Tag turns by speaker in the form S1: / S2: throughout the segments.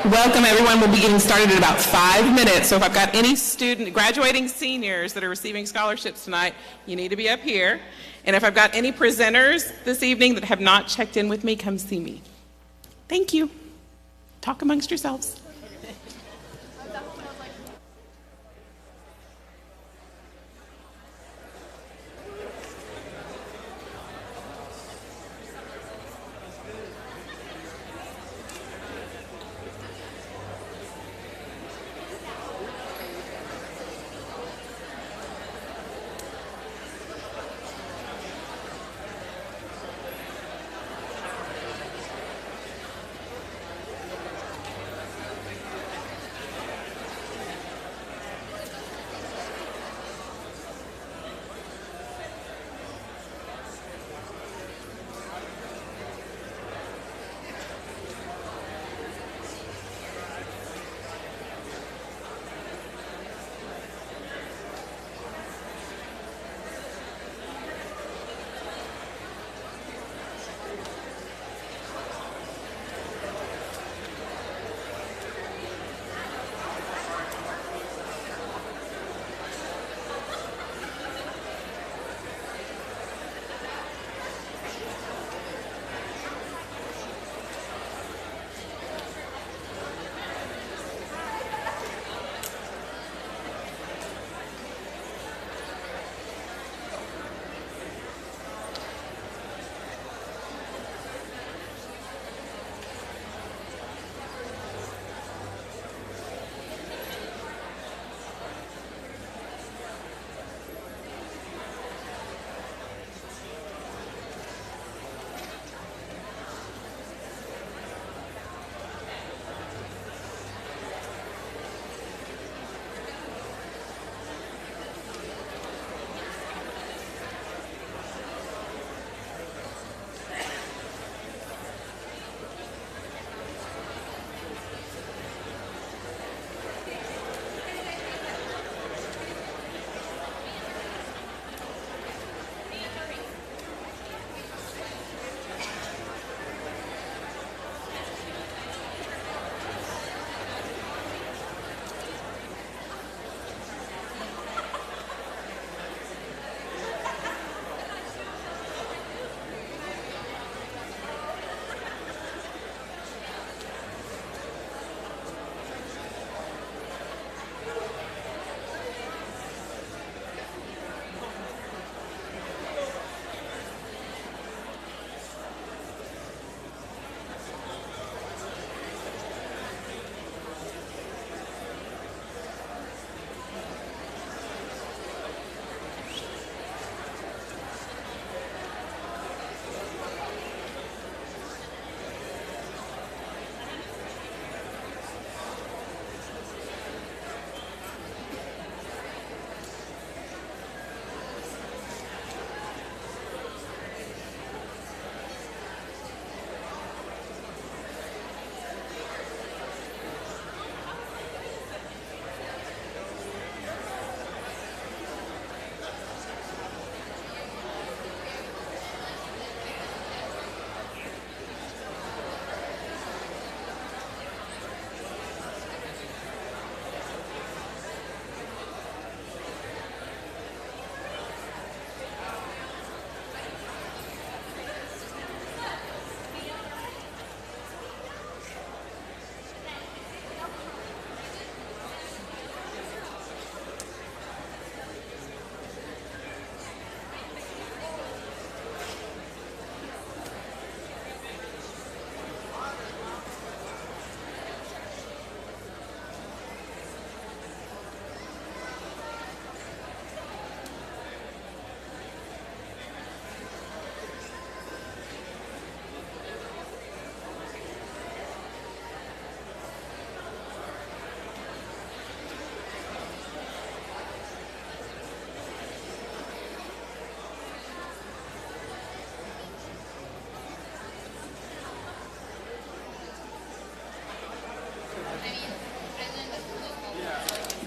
S1: Welcome, everyone. We'll be getting started in about 5 minutes. So if I've got any graduating seniors that are receiving scholarships tonight, you need to be up here. And if I've got any presenters this evening that have not checked in with me, come see me. Thank you. Talk amongst yourselves.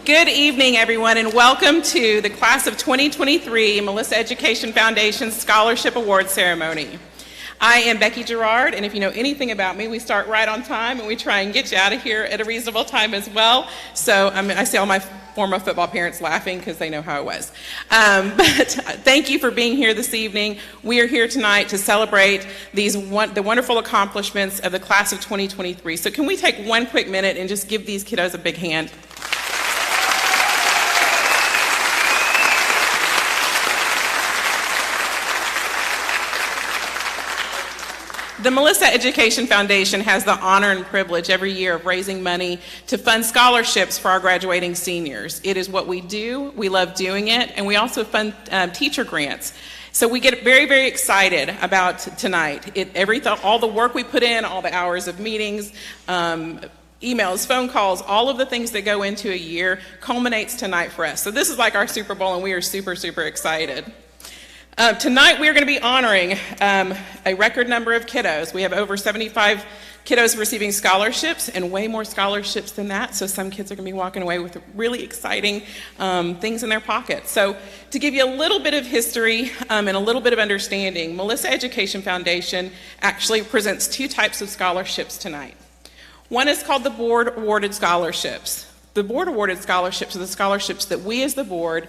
S1: Good evening, everyone, and welcome to the Class of 2023 Melissa Education Foundation Scholarship Award Ceremony. I am Becky Gerard, and if you know anything about me, we start right on time and we try and get you out of here at a reasonable time as well. So I see all my former football parents laughing because they know how it was. But thank you for being here this evening. We are here tonight to celebrate the wonderful accomplishments of the class of 2023. So can we take one quick minute and just give these kiddos a big hand? The Melissa Education Foundation has the honor and privilege every year of raising money to fund scholarships for our graduating seniors. It is what we do, we love doing it, and we also fund teacher grants. So we get very, very excited about tonight. All the work we put in, all the hours of meetings, emails, phone calls, all of the things that go into a year culminates tonight for us. So this is like our Super Bowl, and we are super, super excited. Tonight we are going to be honoring a record number of kiddos. We have over 75 kiddos receiving scholarships and way more scholarships than that. So some kids are going to be walking away with really exciting things in their pockets. So to give you a little bit of history and a little bit of understanding, Melissa Education Foundation actually presents two types of scholarships tonight. One is called the Board Awarded Scholarships. The Board Awarded Scholarships are the scholarships that we as the board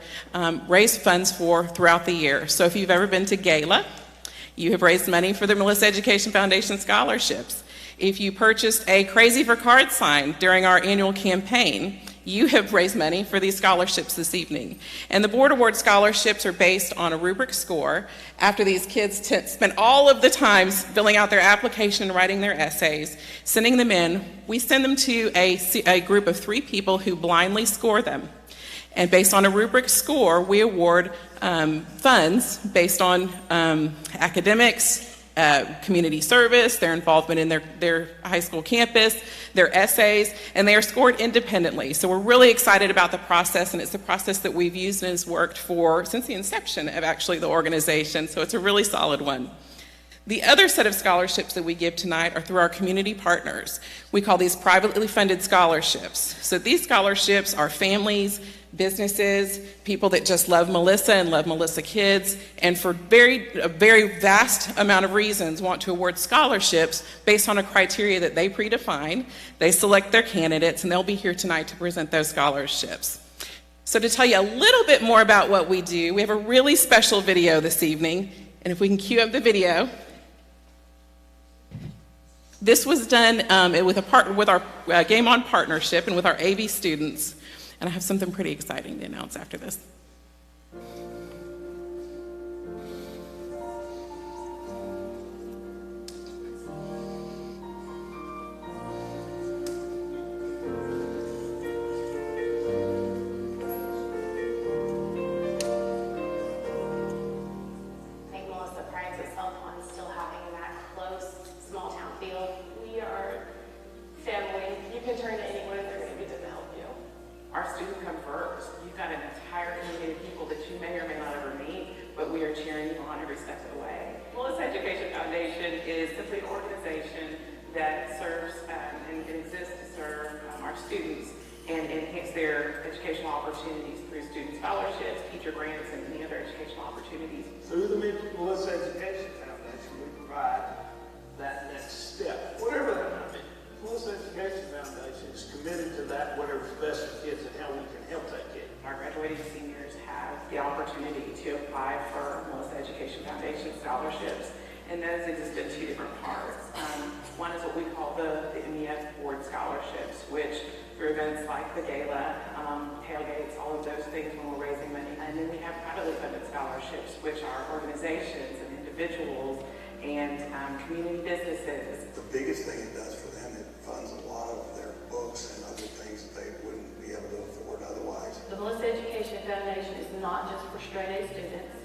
S1: raise funds for throughout the year. So if you've ever been to Gala, you have raised money for the Melissa Education Foundation scholarships. If you purchased a Crazy for Cards sign during our annual campaign, you have raised money for these scholarships this evening. And the Board Award scholarships are based on a rubric score. After these kids spend all of the time filling out their application and writing their essays, sending them in, we send them to a group of 3 people who blindly score them. And based on a rubric score, we award funds based on academics, community service, their involvement in their high school campus, their essays, and they are scored independently. So we're really excited about the process, and it's a process that we've used and has worked for since the inception of actually the organization, so it's a really solid one. The other set of scholarships that we give tonight are through our community partners. We call these privately funded scholarships. So these scholarships are families, businesses, people that just love Melissa and love Melissa kids, and for a very vast amount of reasons want to award scholarships based on a criteria that they predefine. They select their candidates, and they'll be here tonight to present those scholarships. So to tell you a little bit more about what we do, we have a really special video this evening, and if we can cue up the video. This was done with our Game On partnership and with our AV students. And I have something pretty exciting to announce after this.
S2: I think Melissa prides itself on still having that close, small town feel. We are family. You can turn to anyone, they're going to be there to help you.
S1: Our students come first. You've got an entire community of people that you may or may not ever meet, but we are cheering you on every step of the way. Melissa Education Foundation is simply an organization that serves and exists to serve our students and enhance their educational opportunities through student scholarships, teacher grants, and any other educational opportunities.
S3: Through the Melissa Education Foundation, we provide that next step, whatever that might be. Melissa Education Foundation is committed to that, whatever's best for kids and how we can help that kid.
S1: Our graduating seniors have the opportunity to apply for Melissa Education Foundation scholarships, and those exist in 2 different parts. One is what we call the MEF Board scholarships, which through events like the Gala, tailgates, all of those things when we're raising money. And then we have privately funded scholarships, which are organizations and individuals and community businesses.
S4: The biggest thing it does for them, it funds a lot of their books and other things that they wouldn't be able to afford otherwise.
S2: The Melissa Education Foundation is not just for straight A students.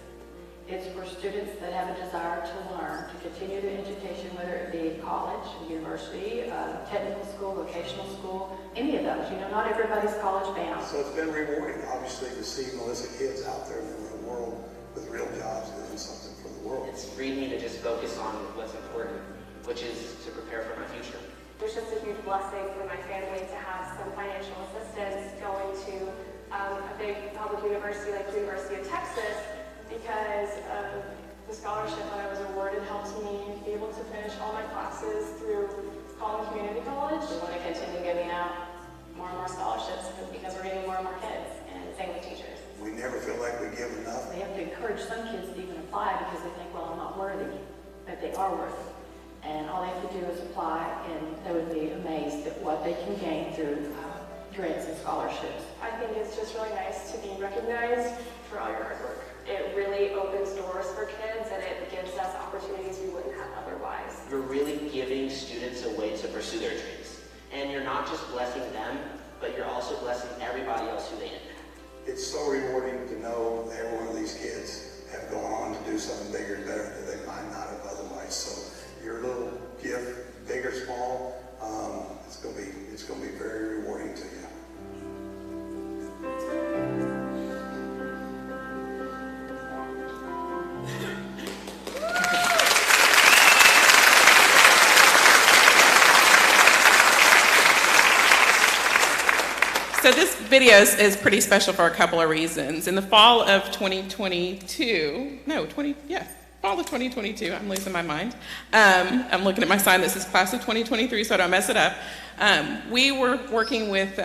S2: It's for students that have a desire to learn, to continue their education, whether it be college, university, technical school, vocational school, any of those. You know, not everybody's college bound.
S4: So it's been rewarding, obviously, to see Melissa kids out there in the real world with real jobs doing something for the world.
S5: It's freed me to just focus on what's important, which is to prepare for my future.
S6: It's just a huge blessing for my family to have some financial assistance going to a big public university like the University of Texas because of The scholarship that I was awarded helped me be able to finish all my classes through Collin Community College.
S2: We want to continue giving out more and more scholarships because we're getting more and more kids, and same with teachers.
S4: We never feel like we give enough.
S2: We have to encourage some kids to even apply because they think, well, I'm not worthy, but they are worthy. And all they have to do is apply, and they would be amazed at what they can gain through grants and scholarships.
S6: I think it's just really nice to be recognized for all your hard work. It really opens doors for kids, and it gives us opportunities we wouldn't have otherwise.
S5: You're really giving students a way to pursue their dreams. And you're not just blessing them, but you're also blessing everybody else who they impact.
S4: It's so rewarding to know that every one of these kids have gone on to do something bigger and better that they might not have otherwise. So your little gift, big or small, it's gonna be very rewarding to you.
S1: So this video is pretty special for a couple of reasons. In the fall of 2022, fall of 2022, I'm losing my mind. I'm looking at my sign that says class of 2023, so I don't mess it up. We were working with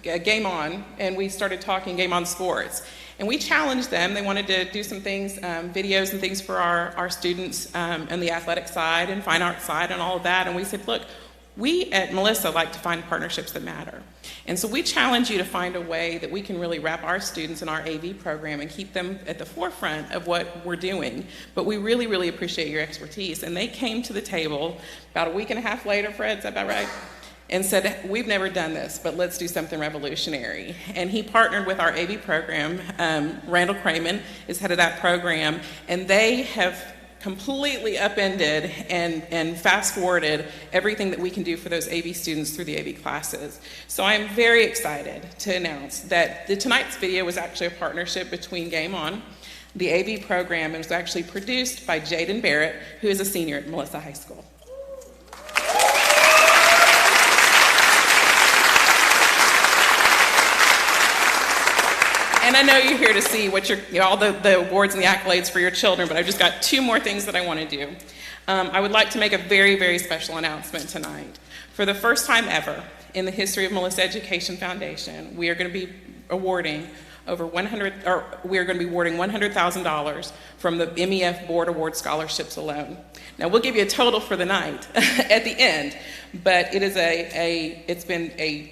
S1: Game On, and we started talking Game On Sports. And we challenged them. They wanted to do some things, videos and things for our students on the athletic side and fine arts side and all of that. And we said, look, we at Melissa like to find partnerships that matter. And so we challenge you to find a way that we can really wrap our students in our AV program and keep them at the forefront of what we're doing. But we really, really appreciate your expertise. And they came to the table about a week and a half later, Fred, is that about right? And said, we've never done this, but let's do something revolutionary. And he partnered with our AV program. Randall Craman is head of that program, and they have completely upended and fast-forwarded everything that we can do for those AV students through the AV classes. So I'm very excited to announce that tonight's video was actually a partnership between Game On, the AV program, and was actually produced by Jaden Barrett, who is a senior at Melissa High School. And I know you're here to see what all the awards and the accolades for your children, but I've just got two more things that I want to do. I would like to make a very, very special announcement tonight. For the first time ever in the history of Melissa Education Foundation, we are going to be awarding $100,000 from the MEF Board Award scholarships alone. Now we'll give you a total for the night at the end, but it's been a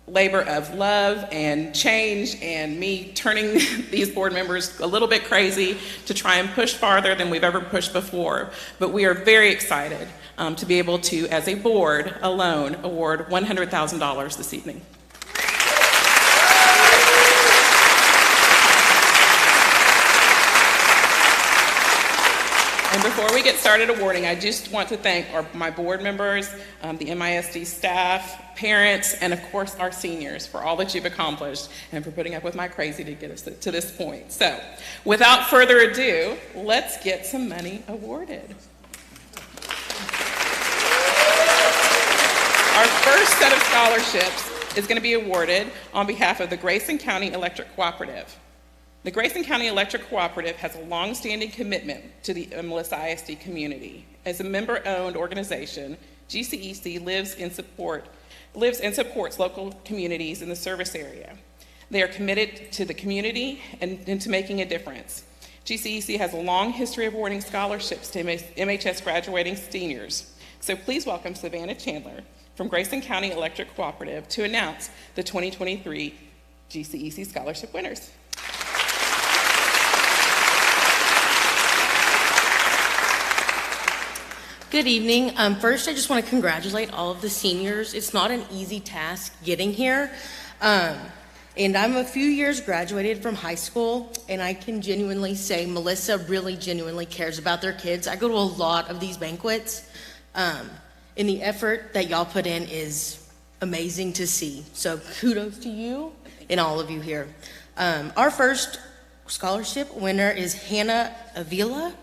S1: labor of love and change and me turning these board members a little bit crazy to try and push farther than we've ever pushed before. But we are very excited to be able to, as a board alone, award $100,000 this evening. And before we get started awarding, I just want to thank my board members, the MISD staff, parents, and of course our seniors for all that you've accomplished and for putting up with my crazy to get us to this point. So without further ado, let's get some money awarded. Our first set of scholarships is going to be awarded on behalf of the Grayson County Electric Cooperative. The Grayson County Electric Cooperative has a long-standing commitment to the Melissa ISD community. As a member-owned organization, GCEC lives and supports local communities in the service area. They are committed to the community and to making a difference. GCEC has a long history of awarding scholarships to MHS graduating seniors. So please welcome Savannah Chandler from Grayson County Electric Cooperative to announce the 2023 GCEC scholarship winners.
S7: Good evening. First, I just want to congratulate all of the seniors. It's not an easy task getting here. And I'm a few years graduated from high school, and I can genuinely say Melissa really genuinely cares about their kids. I go to a lot of these banquets, and the effort that y'all put in is amazing to see. So kudos to you and all of you here. Our first scholarship winner is Hannah Avila.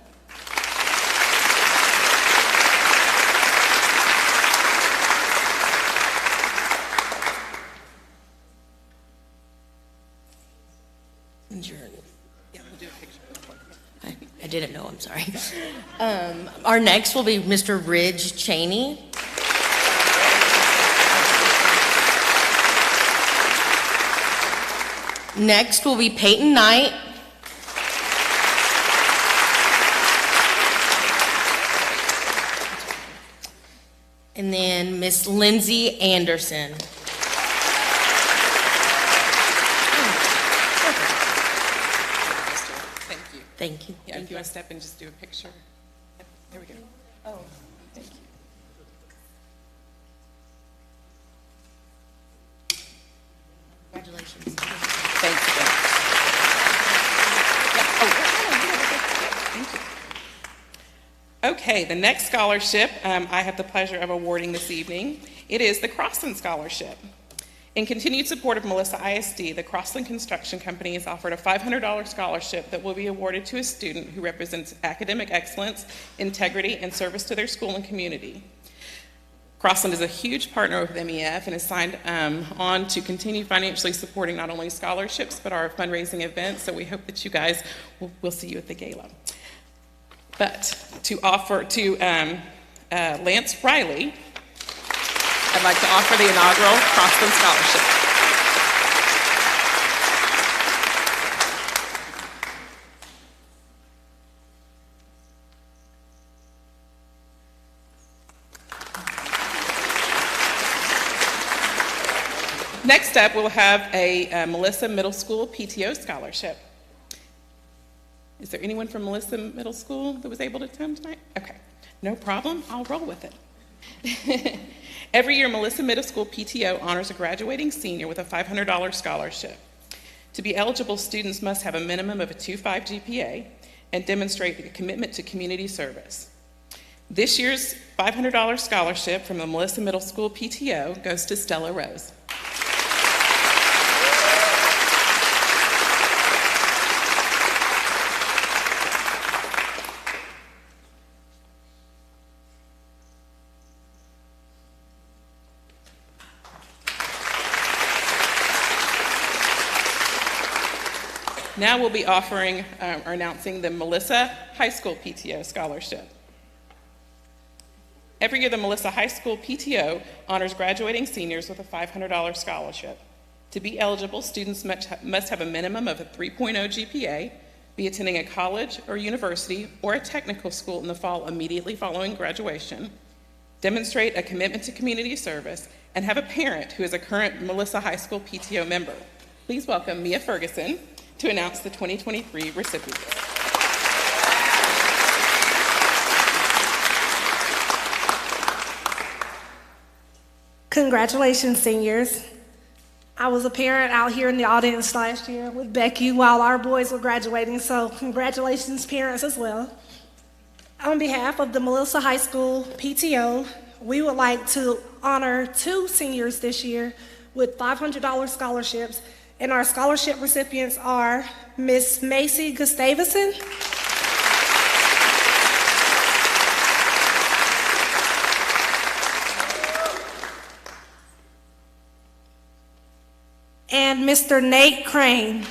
S1: Yeah, we'll do a picture.
S7: didn't know, I'm sorry. Our next will be Mr. Ridge Cheney. Next will be Peyton Knight. And then Miss Lindsay Anderson.
S1: Thank you.
S7: Thank you.
S1: Yeah, if you want to step and just do a picture. Yep, there we go. Oh, thank you.
S7: Congratulations.
S1: Thanks again. Yeah, oh, thank you. Okay, the next scholarship I have the pleasure of awarding this evening. It is the Crossland Scholarship. In continued support of Melissa ISD, the Crossland Construction Company has offered a $500 scholarship that will be awarded to a student who represents academic excellence, integrity, and service to their school and community. Crossland is a huge partner with MEF and has signed on to continue financially supporting not only scholarships but our fundraising events, so we hope that you guys will see you at the gala. But to offer to Lance Riley, I'd like to offer the inaugural Crossland Scholarship. Next up, we'll have a Melissa Middle School PTO Scholarship. Is there anyone from Melissa Middle School that was able to come tonight? Okay, no problem, I'll roll with it. Every year, Melissa Middle School PTO honors a graduating senior with a $500 scholarship. To be eligible, students must have a minimum of a 2.5 GPA and demonstrate a commitment to community service. This year's $500 scholarship from the Melissa Middle School PTO goes to Stella Rose. Now we'll be offering or announcing the Melissa High School PTO Scholarship. Every year, the Melissa High School PTO honors graduating seniors with a $500 scholarship. To be eligible, students must have a minimum of a 3.0 GPA, be attending a college or university or a technical school in the fall immediately following graduation, demonstrate a commitment to community service, and have a parent who is a current Melissa High School PTO member. Please welcome Mia Ferguson to announce the 2023 recipients.
S8: Congratulations, seniors. I was a parent out here in the audience last year with Becky while our boys were graduating, so congratulations, parents, as well. On behalf of the Melissa High School PTO, we would like to honor 2 seniors this year with $500 scholarships, and our scholarship recipients are Miss Macy Gustavson and Mr. Nate Crane.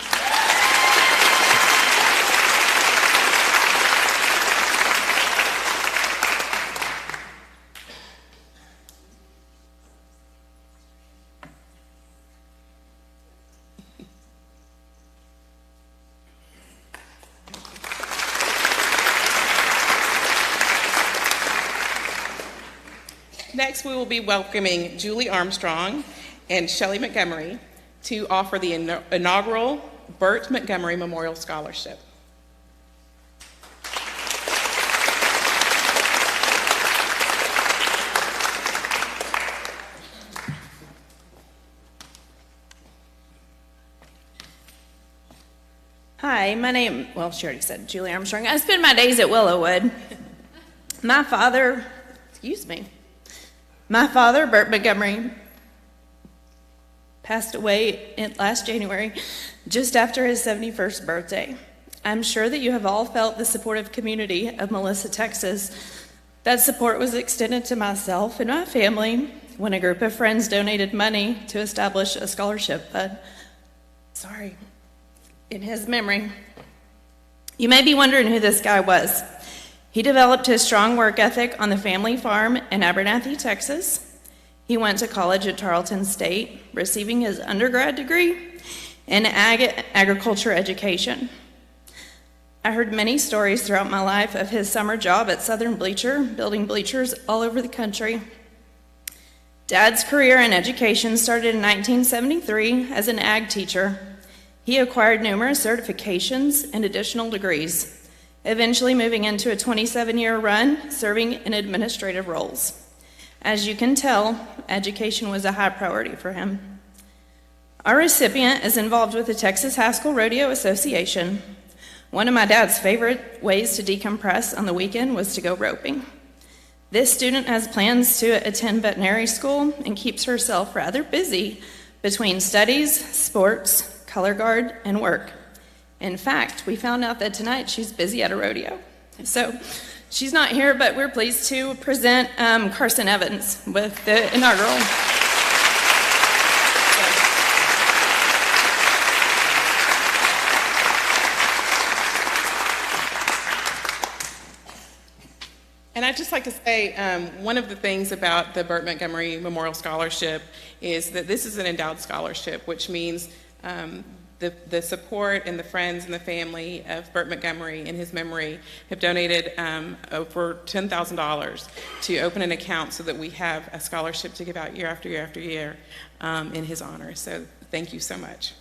S1: Next, we will be welcoming Julie Armstrong and Shelley Montgomery to offer the inaugural Burt Montgomery Memorial Scholarship.
S9: Hi, my name, well, she already said Julie Armstrong. I spend my days at Willowwood. My father, Burt Montgomery, passed away last January, just after his 71st birthday. I'm sure that you have all felt the supportive community of Melissa, Texas. That support was extended to myself and my family when a group of friends donated money to establish a scholarship fund. In his memory. You may be wondering who this guy was. He developed his strong work ethic on the family farm in Abernathy, Texas. He went to college at Tarleton State, receiving his undergrad degree in agriculture education. I heard many stories throughout my life of his summer job at Southern Bleacher, building bleachers all over the country. Dad's career in education started in 1973 as an ag teacher. He acquired numerous certifications and additional degrees, eventually moving into a 27-year run serving in administrative roles. As you can tell, education was a high priority for him. Our recipient is involved with the Texas High School Rodeo Association. One of my dad's favorite ways to decompress on the weekend was to go roping. This student has plans to attend veterinary school and keeps herself rather busy between studies, sports, color guard, and work. In fact, we found out that tonight she's busy at a rodeo. So she's not here, but we're pleased to present Carson Evans with the inaugural.
S1: And I'd just like to say, one of the things about the Burt Montgomery Memorial Scholarship is that this is an endowed scholarship, which means the support and the friends and the family of Burt Montgomery in his memory have donated over $10,000 to open an account so that we have a scholarship to give out year after year after year in his honor. So thank you so much.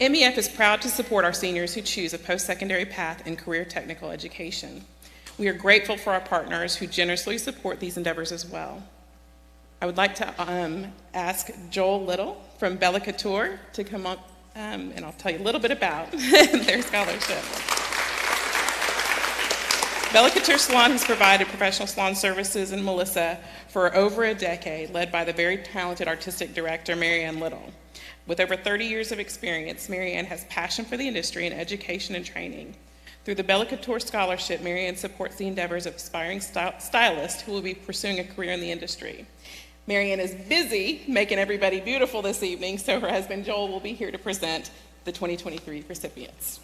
S1: MEF is proud to support our seniors who choose a post-secondary path in career technical education. We are grateful for our partners who generously support these endeavors as well. I would like to ask Joel Little from Bella Couture to come up and I'll tell you a little bit about their scholarship. Bella Couture Salon has provided professional salon services in Melissa for over a decade, led by the very talented artistic director, Marianne Little. With over 30 years of experience, Marianne has passion for the industry and education and training. Through the Bella Couture Scholarship, Marianne supports the endeavors of aspiring stylists who will be pursuing a career in the industry. Marianne is busy making everybody beautiful this evening, so her husband Joel will be here to present the 2023 recipients.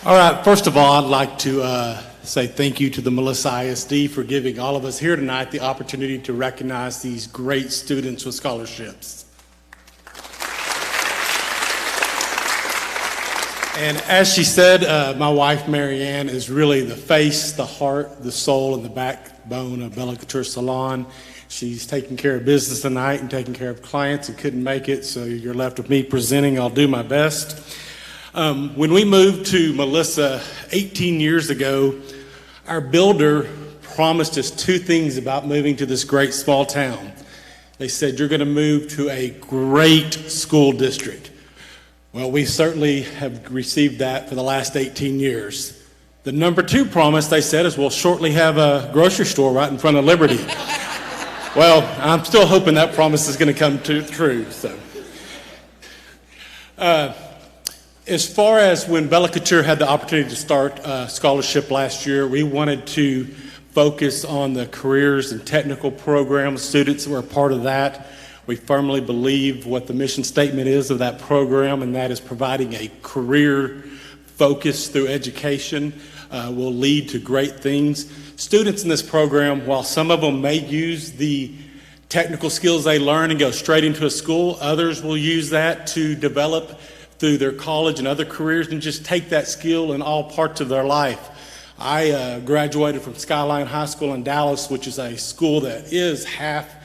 S10: All right, first of all, I'd like to say thank you to the Melissa ISD for giving all of us here tonight the opportunity to recognize these great students with scholarships. And as she said, my wife, Marianne, is really the face, the heart, the soul, and the backbone of Bella Couture Salon. She's taking care of business tonight and taking care of clients who couldn't make it, so you're left with me presenting. I'll do my best. When we moved to Melissa 18 years ago, our builder promised us two things about moving to this great small town. They said, you're going to move to a great school district. Well, we certainly have received that for the last 18 years. The number two promise, they said, is we'll shortly have a grocery store right in front of Liberty. Well, I'm still hoping that promise is going to come true. So, as far as when Bella Couture had the opportunity to start a scholarship last year, we wanted to focus on the careers and technical programs, students that were a part of that. We firmly believe what the mission statement is of that program, and that is providing a career focus through education will lead to great things. Students in this program, while some of them may use the technical skills they learn and go straight into a school, others will use that to develop through their college and other careers and just take that skill in all parts of their life. I graduated from Skyline High School in Dallas, which is a school that is half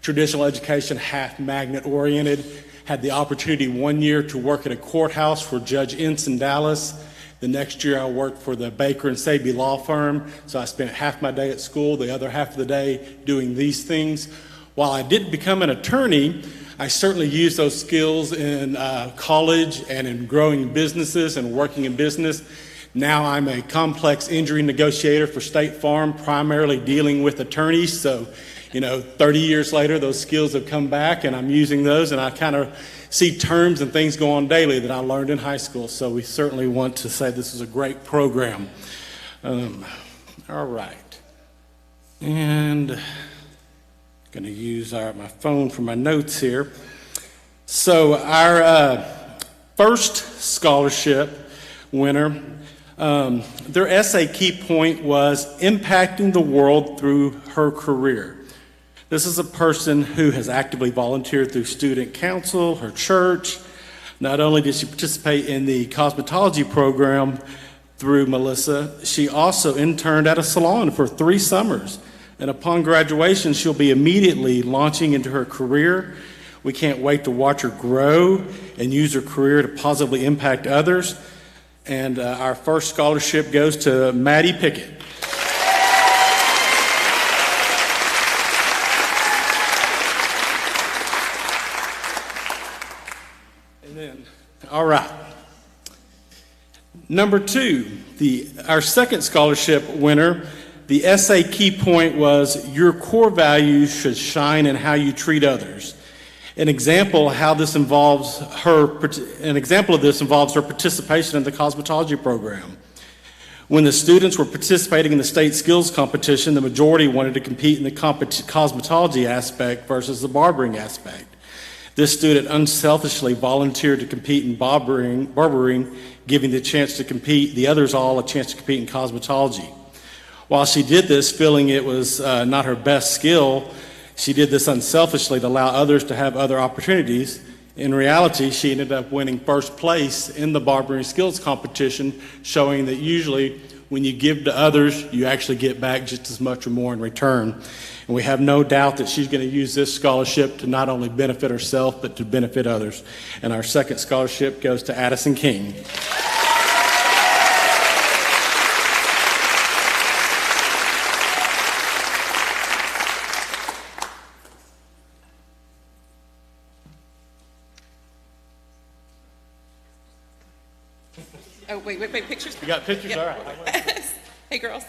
S10: traditional education, half magnet oriented. Had the opportunity 1 year to work at a courthouse for Judge Ince in Dallas. The next year I worked for the Baker and Sabie law firm. So I spent half my day at school, the other half of the day doing these things. While I didn't become an attorney, I certainly used those skills in college and in growing businesses and working in business. Now I'm a complex injury negotiator for State Farm, primarily dealing with attorneys. So, 30 years later, those skills have come back and I'm using those, and I kind of see terms and things go on daily that I learned in high school. So we certainly want to say this is a great program. All right. And I'm going to use my phone for my notes here. So our first scholarship winner, their essay key point was impacting the world through her career. This is a person who has actively volunteered through student council, her church. Not only did she participate in the cosmetology program through Melissa, she also interned at a salon for 3 summers. And upon graduation, she'll be immediately launching into her career. We can't wait to watch her grow and use her career to positively impact others. And our first scholarship goes to Maddie Pickett. And then, all right. Number 2, our second scholarship winner, the essay key point was your core values should shine in how you treat others. An example of this involves her participation in the cosmetology program. When the students were participating in the state skills competition, the majority wanted to compete in the cosmetology aspect versus the barbering aspect. This student unselfishly volunteered to compete in barbering, giving the others all a chance to compete in cosmetology. While she did this feeling it was not her best skill, she did this unselfishly to allow others to have other opportunities. In reality, she ended up winning first place in the barbering skills competition, showing that usually when you give to others, you actually get back just as much or more in return. And we have no doubt that she's going to use this scholarship to not only benefit herself, but to benefit others. And our second scholarship goes to Addison King.
S1: Oh, wait, pictures?
S10: You got pictures?
S1: Yep.
S10: All right.
S1: Hey, girls,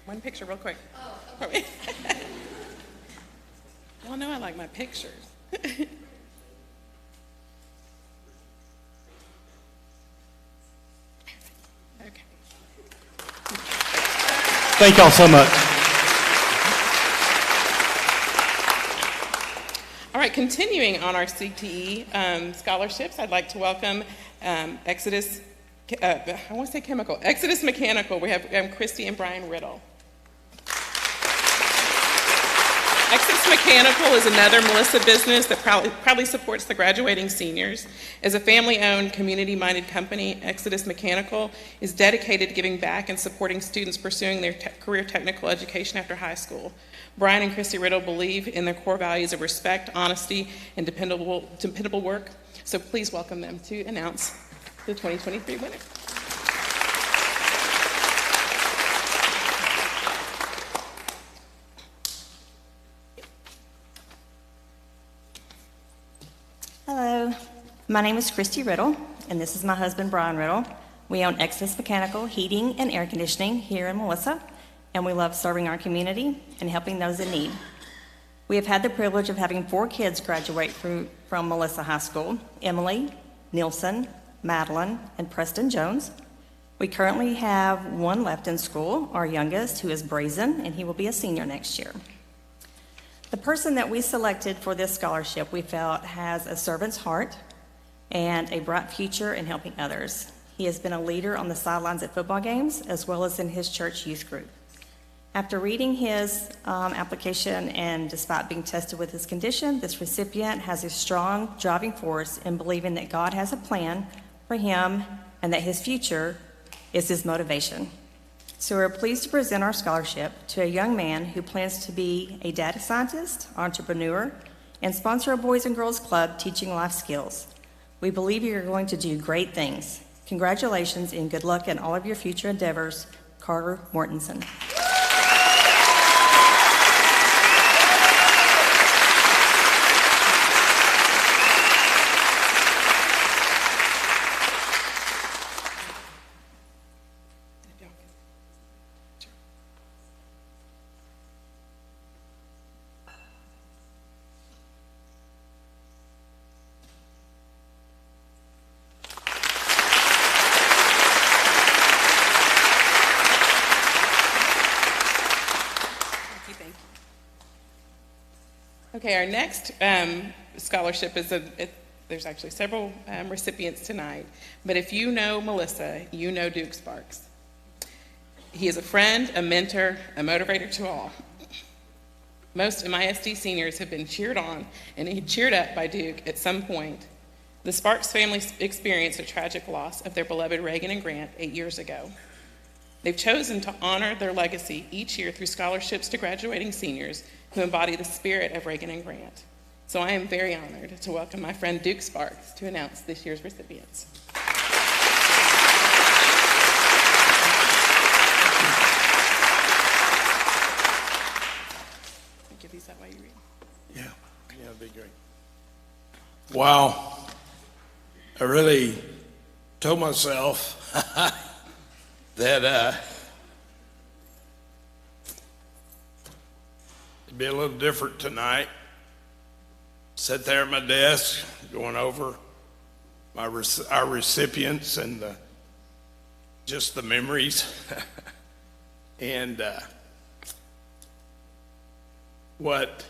S1: one picture real quick. Oh, okay. Y'all know I like my pictures. Okay.
S10: Thank y'all so much.
S1: All right, continuing on our CTE scholarships, I'd like to welcome Exodus Mechanical. We have Christy and Brian Riddle. Exodus Mechanical is another Melissa business that proudly supports the graduating seniors. As a family-owned, community-minded company, Exodus Mechanical is dedicated to giving back and supporting students pursuing their career technical education after high school. Brian and Christy Riddle believe in their core values of respect, honesty, and dependable work. So please welcome them to announce the 2023 winner.
S11: Hello, my name is Christy Riddle, and this is my husband, Brian Riddle. We own Exodus Mechanical Heating and Air Conditioning here in Melissa, and we love serving our community and helping those in need. We have had the privilege of having 4 kids graduate from Melissa High School: Emily, Nielsen, Madeline, and Preston Jones. We currently have 1 left in school, our youngest, who is Brazen, and he will be a senior next year. The person that we selected for this scholarship we felt has a servant's heart and a bright future in helping others. He has been a leader on the sidelines at football games as well as in his church youth group. After reading his application and despite being tested with his condition, this recipient has a strong driving force in believing that God has a plan for him and that his future is his motivation. So we're pleased to present our scholarship to a young man who plans to be a data scientist, entrepreneur, and sponsor a Boys and Girls Club teaching life skills. We believe you're going to do great things. Congratulations and good luck in all of your future endeavors, Carter Mortensen.
S1: Okay, our next scholarship is there's actually several recipients tonight, but if you know Melissa, you know Duke Sparks. He is a friend, a mentor, a motivator to all. Most MISD seniors have been cheered on and cheered up by Duke at some point. The Sparks family experienced a tragic loss of their beloved Reagan and Grant 8 years ago. They've chosen to honor their legacy each year through scholarships to graduating seniors who embody the spirit of Reagan and Grant. So I am very honored to welcome my friend Duke Sparks to announce this year's recipients. Give these that way you read.
S12: Yeah, that'd be great. Wow. I really told myself that it'd be a little different tonight. Sit there at my desk, going over our recipients and just the memories. And what,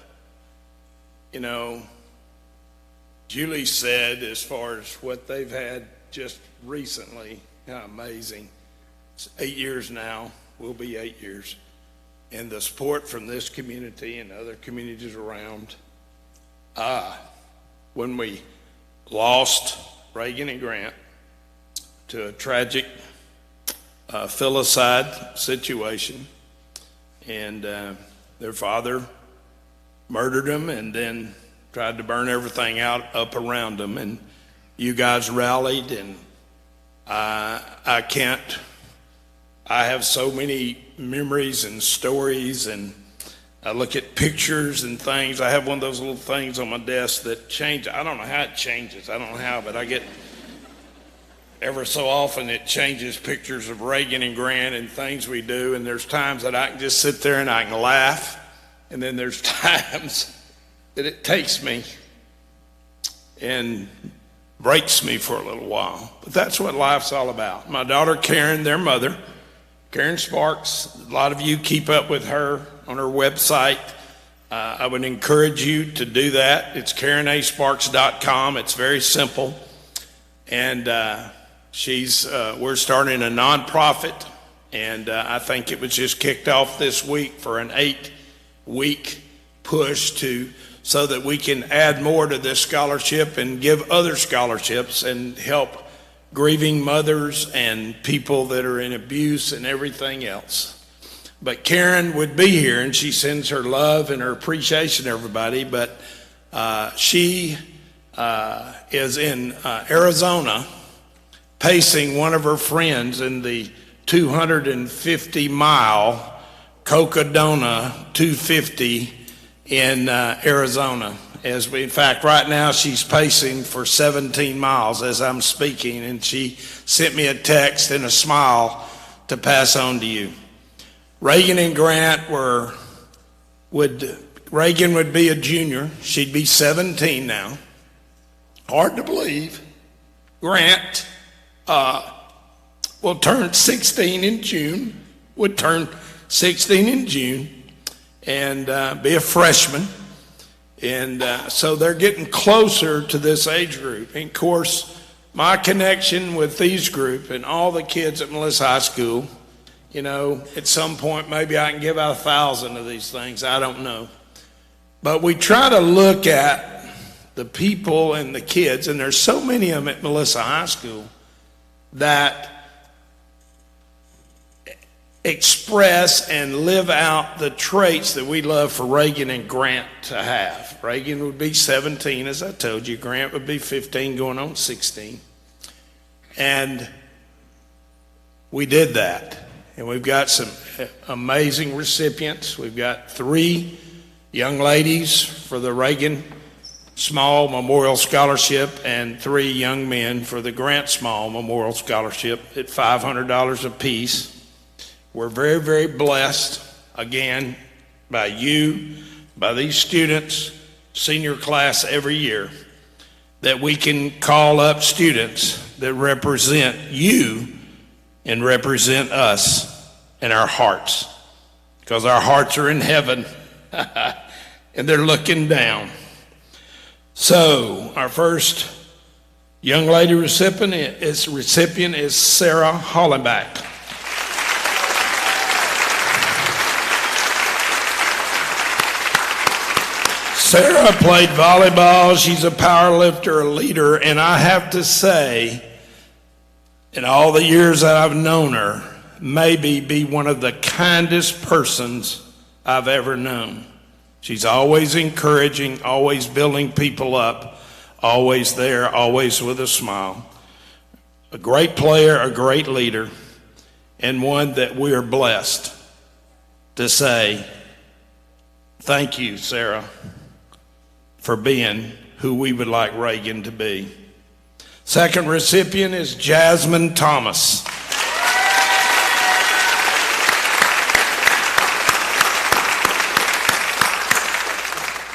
S12: Julie said as far as what they've had just recently, how amazing. It's 8 years now, will be 8 years. And the support from this community and other communities around. When we lost Reagan and Grant to a tragic filicide situation, and their father murdered them and then tried to burn everything out up around them, and you guys rallied, and I have so many memories and stories, and I look at pictures and things. I have one of those little things on my desk that change. I don't know how it changes. I don't know how, but I get ever so often it changes pictures of Reagan and Grant and things we do, and there's times that I can just sit there and I can laugh, and then there's times that it takes me and breaks me for a little while. But that's what life's all about. My daughter Karen, their mother, Karen Sparks, a lot of you keep up with her on her website. I would encourage you to do that. It's KarenASparks.com. It's very simple. And we're starting a nonprofit, and I think it was just kicked off this week for an 8-week push so that we can add more to this scholarship and give other scholarships and help grieving mothers and people that are in abuse and everything else. But Karen would be here, and she sends her love and her appreciation to everybody, but she is in Arizona pacing one of her friends in the 250-mile Cocodona 250 in Arizona. In fact, right now she's pacing for 17 miles as I'm speaking, and she sent me a text and a smile to pass on to you. Reagan and Grant Reagan would be a junior. She'd be 17 now. Hard to believe. Grant will turn 16 in June, would turn 16 in June, and be a freshman. And so they're getting closer to this age group. And of course, my connection with these group and all the kids at Melissa High School, at some point maybe I can give out 1,000 of these things. I don't know. But we try to look at the people and the kids, and there's so many of them at Melissa High School that express and live out the traits that we love for Reagan and Grant to have. Reagan would be 17, as I told you. Grant would be 15, going on 16. And we did that. And we've got some amazing recipients. We've got 3 young ladies for the Reagan Small Memorial Scholarship and 3 young men for the Grant Small Memorial Scholarship at $500 apiece. We're very, very blessed, again, by you, by these students, senior class every year, that we can call up students that represent you and represent us in our hearts, because our hearts are in heaven. and they're looking down. So our first young lady recipient is Sarah Hollenbach. Sarah played volleyball. She's a power lifter, a leader, and I have to say, in all the years that I've known her, maybe be one of the kindest persons I've ever known. She's always encouraging, always building people up, always there, always with a smile. A great player, a great leader, and one that we are blessed to say, thank you, Sarah, for being who we would like Reagan to be. Second recipient is Jasmine Thomas.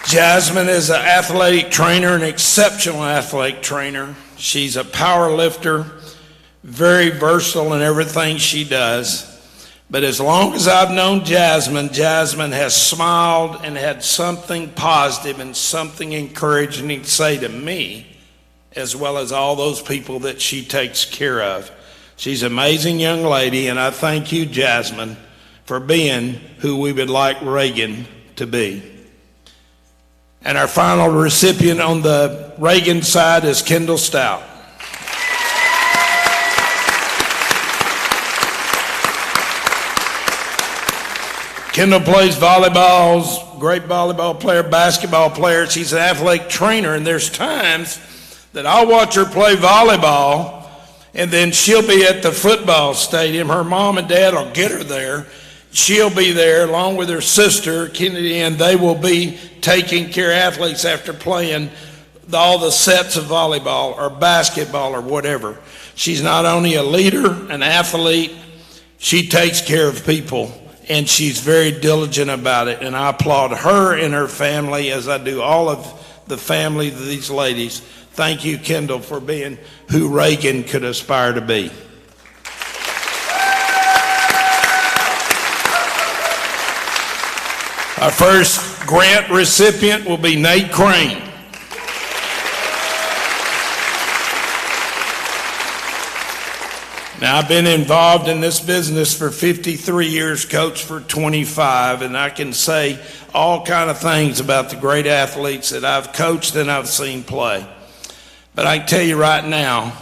S12: Jasmine is an athletic trainer, an exceptional athletic trainer. She's a power lifter, very versatile in everything she does. But as long as I've known Jasmine, Jasmine has smiled and had something positive and something encouraging to say to me, as well as all those people that she takes care of. She's an amazing young lady, and I thank you, Jasmine, for being who we would like Reagan to be. And our final recipient on the Reagan side is Kendall Stout. Kendall plays volleyball, great volleyball player, basketball player. She's an athletic trainer, and there's times that I'll watch her play volleyball, and then she'll be at the football stadium. Her mom and dad will get her there. She'll be there along with her sister, Kennedy, and they will be taking care of athletes after playing all the sets of volleyball or basketball or whatever. She's not only a leader, an athlete, she takes care of people, and she's very diligent about it. And I applaud her and her family, as I do all of the family of these ladies. Thank you, Kendall, for being who Reagan could aspire to be. Our first grant recipient will be Nate Crane. Now, I've been involved in this business for 53 years, coached for 25, and I can say all kind of things about the great athletes that I've coached and I've seen play. But I can tell you right now,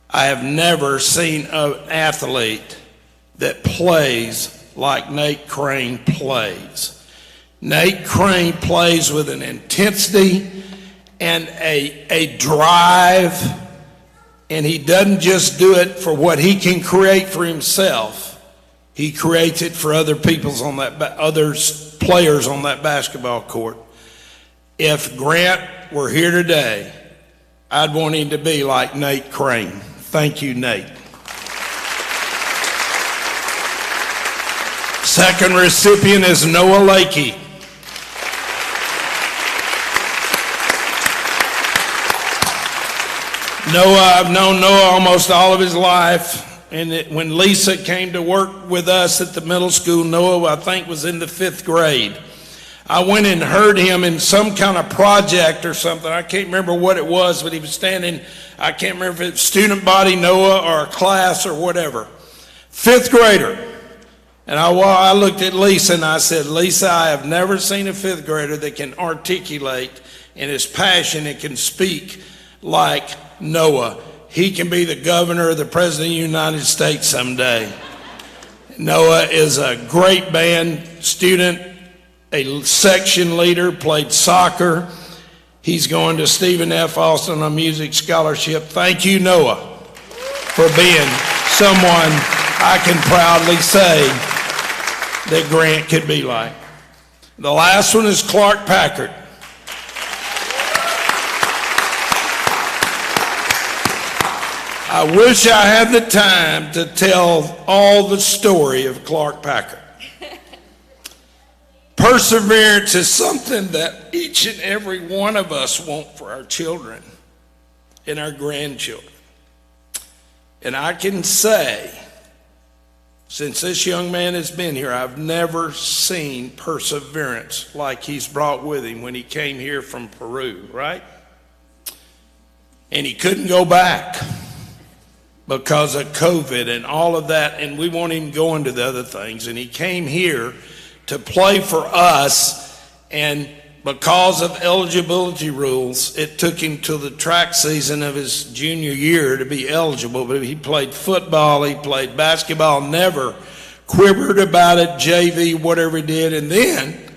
S12: I have never seen an athlete that plays like Nate Crane plays. Nate Crane plays with an intensity and a drive, and he doesn't just do it for what he can create for himself. He creates it for other people's on that, other players on that basketball court. If Grant were here today, I'd want him to be like Nate Crane. Thank you, Nate. Second recipient is Noah Lakey. I've known Noah almost all of his life. And when Lisa came to work with us at the middle school, Noah, I think, was in the 5th grade. I went and heard him in some kind of project or something. I can't remember what it was, but he was standing, I can't remember if it was student body, Noah, or a class or whatever. 5th grader. And I looked at Lisa and I said, Lisa, I have never seen a 5th grader that can articulate and is passionate and can speak like Noah. He can be the governor or the president of the United States someday. Noah is a great band student, a section leader, played soccer. He's going to Stephen F. Austin on a music scholarship. Thank you, Noah, for being someone I can proudly say that Grant could be like. The last one is Clark Packard. I wish I had the time to tell all the story of Clark Packard. Perseverance is something that each and every one of us want for our children and our grandchildren. And I can say Since this young man has been here, I've never seen perseverance like he's brought with him when he came here from Peru, right? And he couldn't go back because of COVID and all of that, and we won't even go into the other things. And he came here to play for us, and because of eligibility rules, it took him till the track season of his junior year to be eligible. But he played football, he played basketball, never quivered about it, JV, whatever he did, and then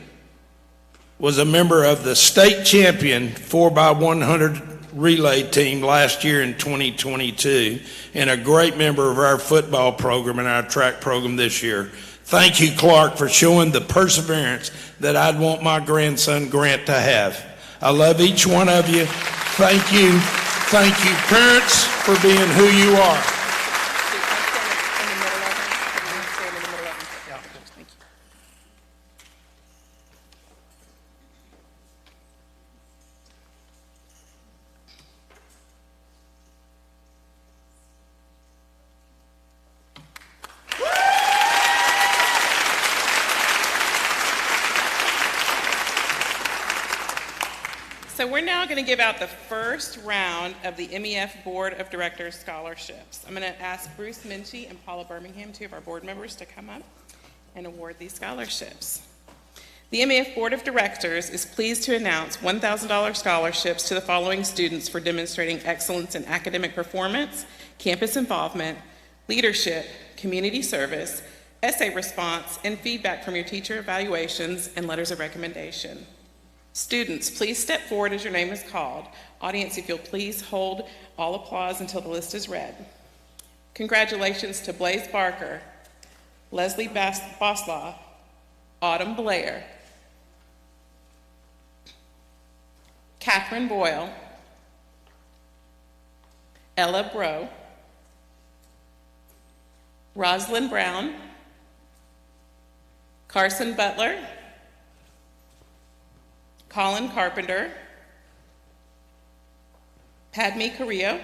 S12: was a member of the state champion 4x100 relay team last year in 2022, and a great member of our football program and our track program this year. Thank you, Clark, for showing the perseverance that I'd want my grandson Grant to have. I love each one of you. Thank you. Thank you, parents, for being who you are.
S1: So we're now going to give out the first round of the MEF Board of Directors scholarships. I'm going to ask Bruce Minchie and Paula Birmingham, two of our board members, to come up and award these scholarships. The MEF Board of Directors is pleased to announce $1,000 scholarships to the following students for demonstrating excellence in academic performance, campus involvement, leadership, community service, essay response, and feedback from your teacher evaluations and letters of recommendation. Students, please step forward as your name is called. Audience, if you'll please hold all applause until the list is read. Congratulations to Blaze Barker, Leslie Boslaw, Autumn Blair, Catherine Boyle, Ella Bro, Rosalind Brown, Carson Butler, Colin Carpenter, Padme Carrillo,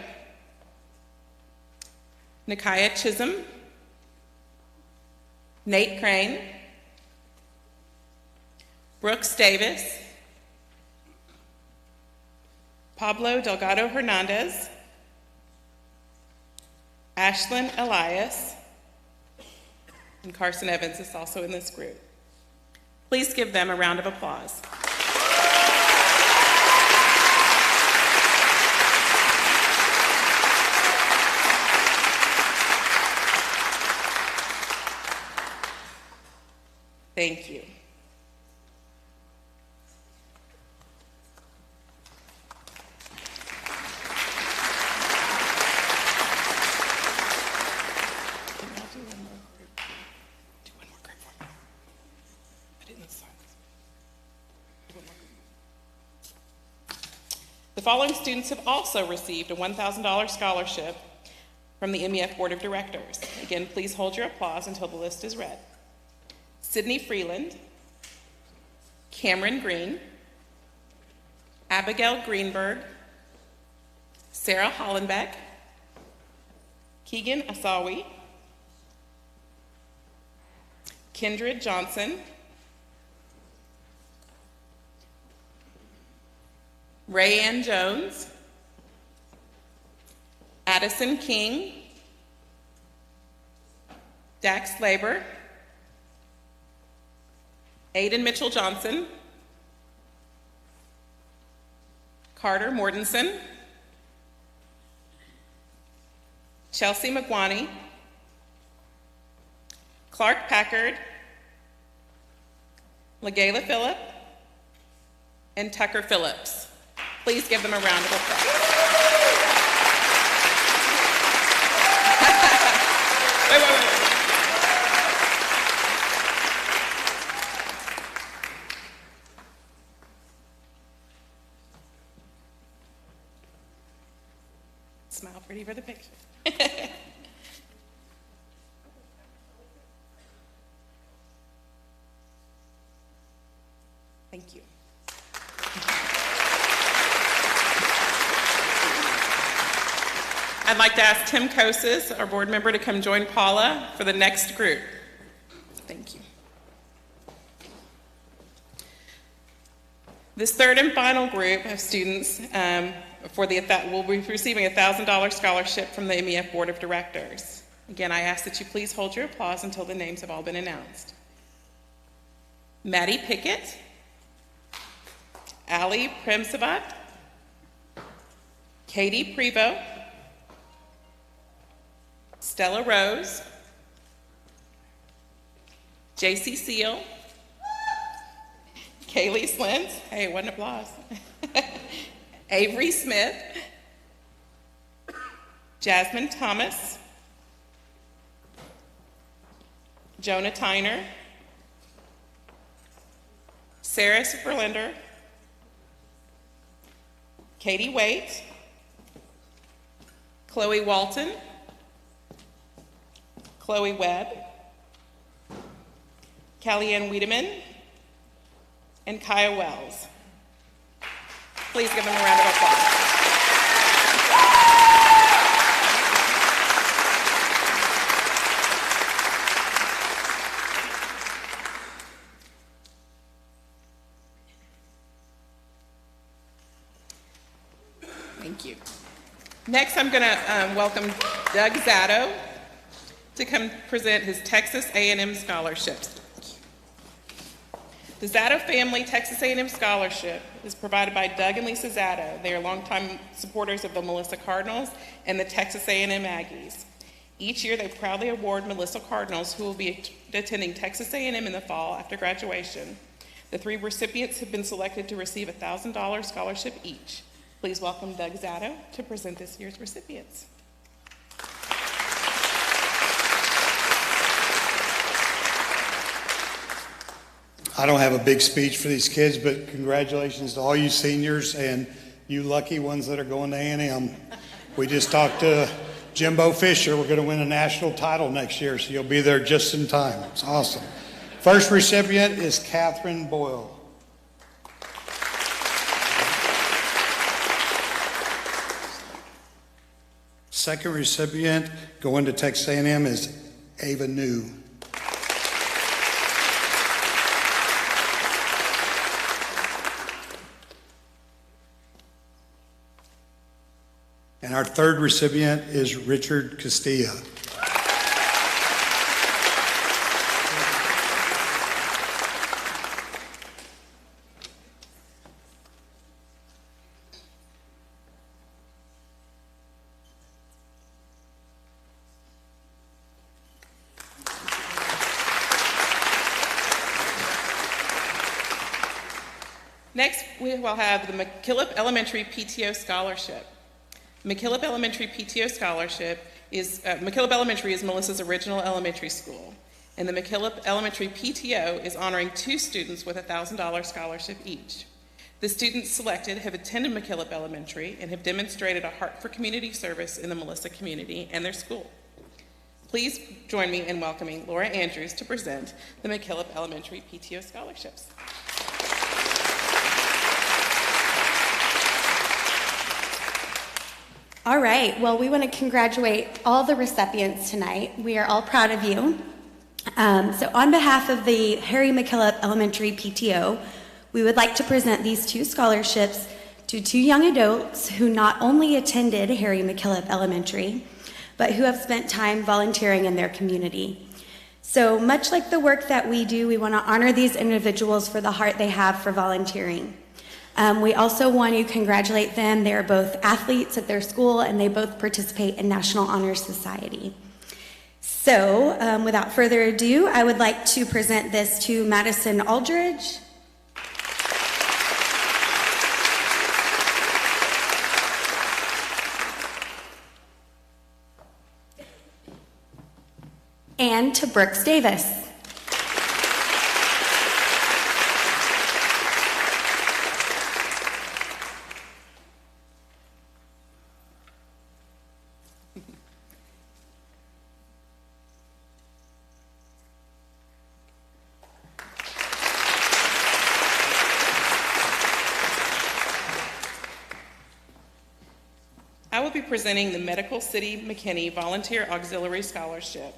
S1: Nikaya Chisholm, Nate Crane, Brooks Davis, Pablo Delgado Hernandez, Ashlyn Elias, and Carson Evans is also in this group. Please give them a round of applause. Thank you. The following students have also received a $1,000 scholarship from the MEF Board of Directors. Again, please hold your applause until the list is read. Sydney Freeland, Cameron Green, Abigail Greenberg, Sarah Hollenbeck, Keegan Asawi, Kindred Johnson, Rayanne Jones, Addison King, Dax Labor, Aiden Mitchell Johnson, Carter Mortensen, Chelsea McWani, Clark Packard, LaGayla Phillip, and Tucker Phillips. Please give them a round of applause. Wait. Smile pretty for the picture. Thank you. I'd like to ask Tim Kosis, our board member, to come join Paula for the next group. Thank you. This third and final group of students will be receiving a $1,000 scholarship from the MEF Board of Directors. Again, I ask that you please hold your applause until the names have all been announced. Maddie Pickett, Ali Premsavat, Katie Prevo, Stella Rose, JC Seal, Kaylee Slint, hey, one applause, Avery Smith, Jasmine Thomas, Jonah Tyner, Sarah Verlinder, Katie Waite, Chloe Walton, Chloe Webb, Kellyanne Wiedemann, and Kaya Wells. Please give them a round of applause. Thank you. Next, I'm going to welcome Doug Zatto to come present his Texas A&M scholarships. The Zatto Family Texas A&M Scholarship is provided by Doug and Lisa Zatto. They are longtime supporters of the Melissa Cardinals and the Texas A&M Aggies. Each year, they proudly award Melissa Cardinals who will be attending Texas A&M in the fall after graduation. The 3 recipients have been selected to receive a $1,000 scholarship each. Please welcome Doug Zatto to present this year's recipients.
S4: I don't have a big speech for these kids, but congratulations to all you seniors and you lucky ones that are going to A&M. We just talked to Jimbo Fisher. We're going to win a national title next year, so you'll be there just in time. It's awesome. First recipient is Catherine Boyle. Second recipient going to Texas A&M is Ava New. And our third recipient is Richard Castilla.
S1: Next, we will have the McKillop Elementary PTO Scholarship. McKillop Elementary PTO Scholarship is, McKillop Elementary is Melissa's original elementary school, and the McKillop Elementary PTO is honoring 2 students with a $1,000 scholarship each. The students selected have attended McKillop Elementary and have demonstrated a heart for community service in the Melissa community and their school. Please join me in welcoming Laura Andrews to present the McKillop Elementary PTO Scholarships.
S13: All right, well, we want to congratulate all the recipients tonight. We are all proud of you. So on behalf of the Harry McKillop Elementary PTO, we would like to present these 2 scholarships to 2 young adults who not only attended Harry McKillop Elementary, but who have spent time volunteering in their community. So much like the work that we do, we want to honor these individuals for the heart they have for volunteering. We also want to congratulate them. They're both athletes at their school, and they both participate in National Honor Society. So, without further ado, I would like to present this to Madison Aldridge. And to Brooks Davis.
S1: I I will be presenting the Medical City McKinney Volunteer Auxiliary Scholarship.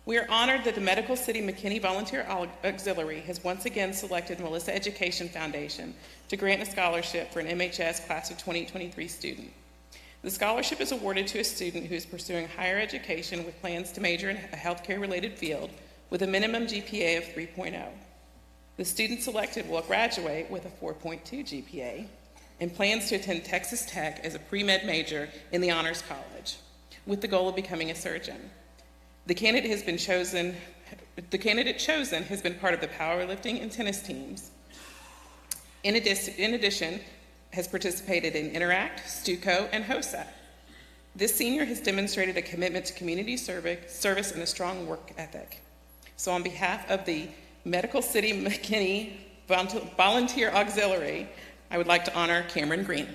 S1: We are honored that the Medical City McKinney Volunteer Auxiliary has once again selected Melissa Education Foundation to grant a scholarship for an MHS Class of 2023 student. The scholarship is awarded to a student who is pursuing higher education with plans to major in a healthcare-related field with a minimum GPA of 3.0. The student selected will graduate with a 4.2 GPA and plans to attend Texas Tech as a pre-med major in the Honors College with the goal of becoming a surgeon. The candidate chosen has been part of the powerlifting and tennis teams. In addition, has participated in Interact, Stuco, and HOSA. This senior has demonstrated a commitment to community service and a strong work ethic. So on behalf of the Medical City McKinney Volunteer Auxiliary, I would like to honor Cameron Green.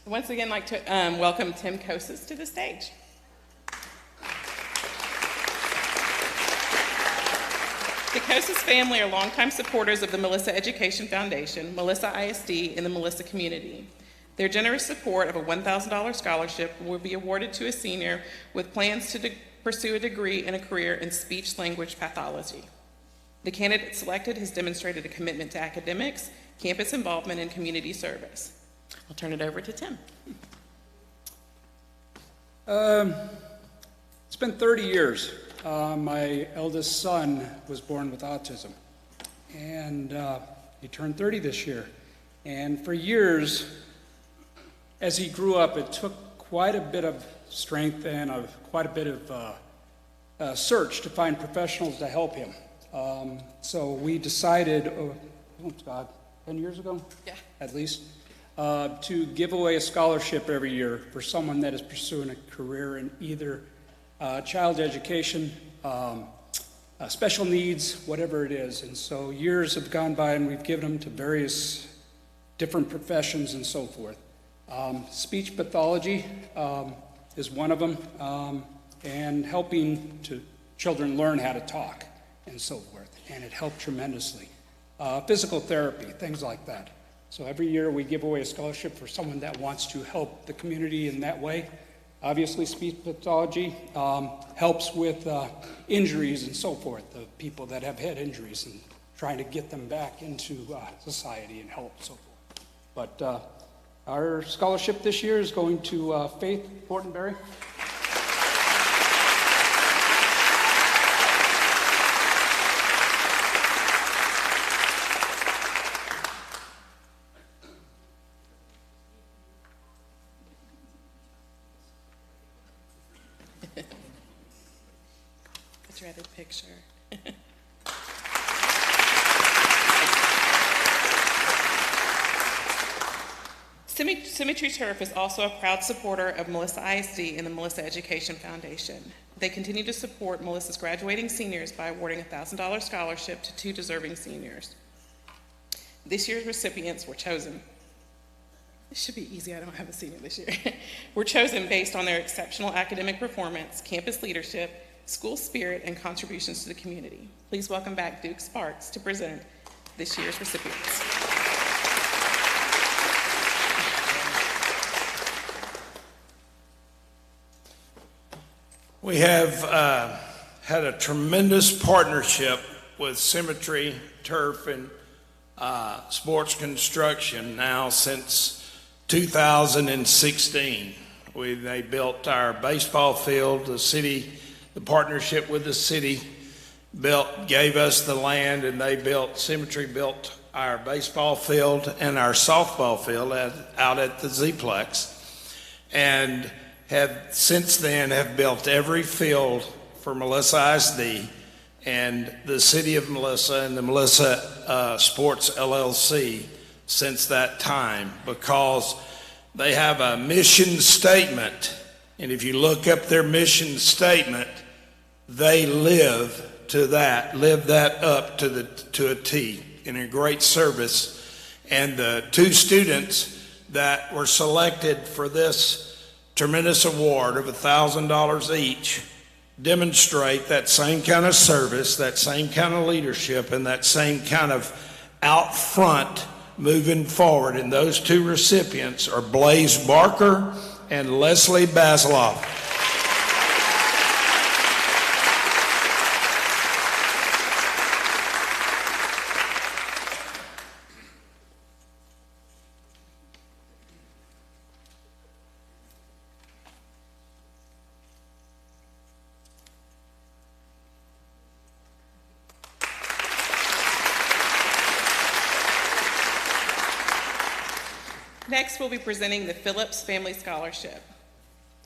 S1: Once again, I'd like to welcome Tim Kosis to the stage. The Kosis family are longtime supporters of the Melissa Education Foundation, Melissa ISD, and the Melissa community. Their generous support of a $1,000 scholarship will be awarded to a senior with plans to pursue a degree and a career in speech-language pathology. The candidate selected has demonstrated a commitment to academics, campus involvement, and community service. I'll turn it over to Tim.
S14: It's been 30 years. My eldest son was born with autism, and he turned 30 this year. And for years, as he grew up, it took quite a bit of strength and quite a bit of search to find professionals to help him. So we decided, 10 years ago?
S1: Yeah.
S14: At least. To give away a scholarship every year for someone that is pursuing a career in either child education, special needs, whatever it is. And so years have gone by and we've given them to various different professions and so forth. Speech pathology is one of them, and helping children learn how to talk and so forth. And it helped tremendously. Physical therapy, things like that. So every year we give away a scholarship for someone that wants to help the community in that way. Obviously, speech pathology helps with injuries and so forth, the people that have had injuries and trying to get them back into society and help and so forth. But our scholarship this year is going to Faith Fortenberry.
S1: That's your other picture. Symmetry Turf is also a proud supporter of Melissa ISD and the Melissa Education Foundation. They continue to support Melissa's graduating seniors by awarding a $1,000 scholarship to 2 deserving seniors. This year's recipients were chosen. This should be easy, I don't have a senior this year. Were chosen based on their exceptional academic performance, campus leadership, school spirit, and contributions to the community. Please welcome back Duke Sparks to present this year's recipients.
S12: We have had a tremendous partnership with Symmetry Turf and Sports Construction now since 2016. They built our baseball field. The partnership with the city gave us the land, and Symmetry built our baseball field and our softball field out at the Z-Plex, and have since then have built every field for Melissa ISD and the City of Melissa and the Melissa Sports LLC since that time, because they have a mission statement. And if you look up their mission statement, they live that up to a T in a great service. And the two students that were selected for this tremendous award of $1,000 each demonstrate that same kind of service, that same kind of leadership, and that same kind of out front moving forward. And those two recipients are Blaze Barker and Leslie Basiloff.
S1: Next, we'll be presenting the Phillips Family Scholarship.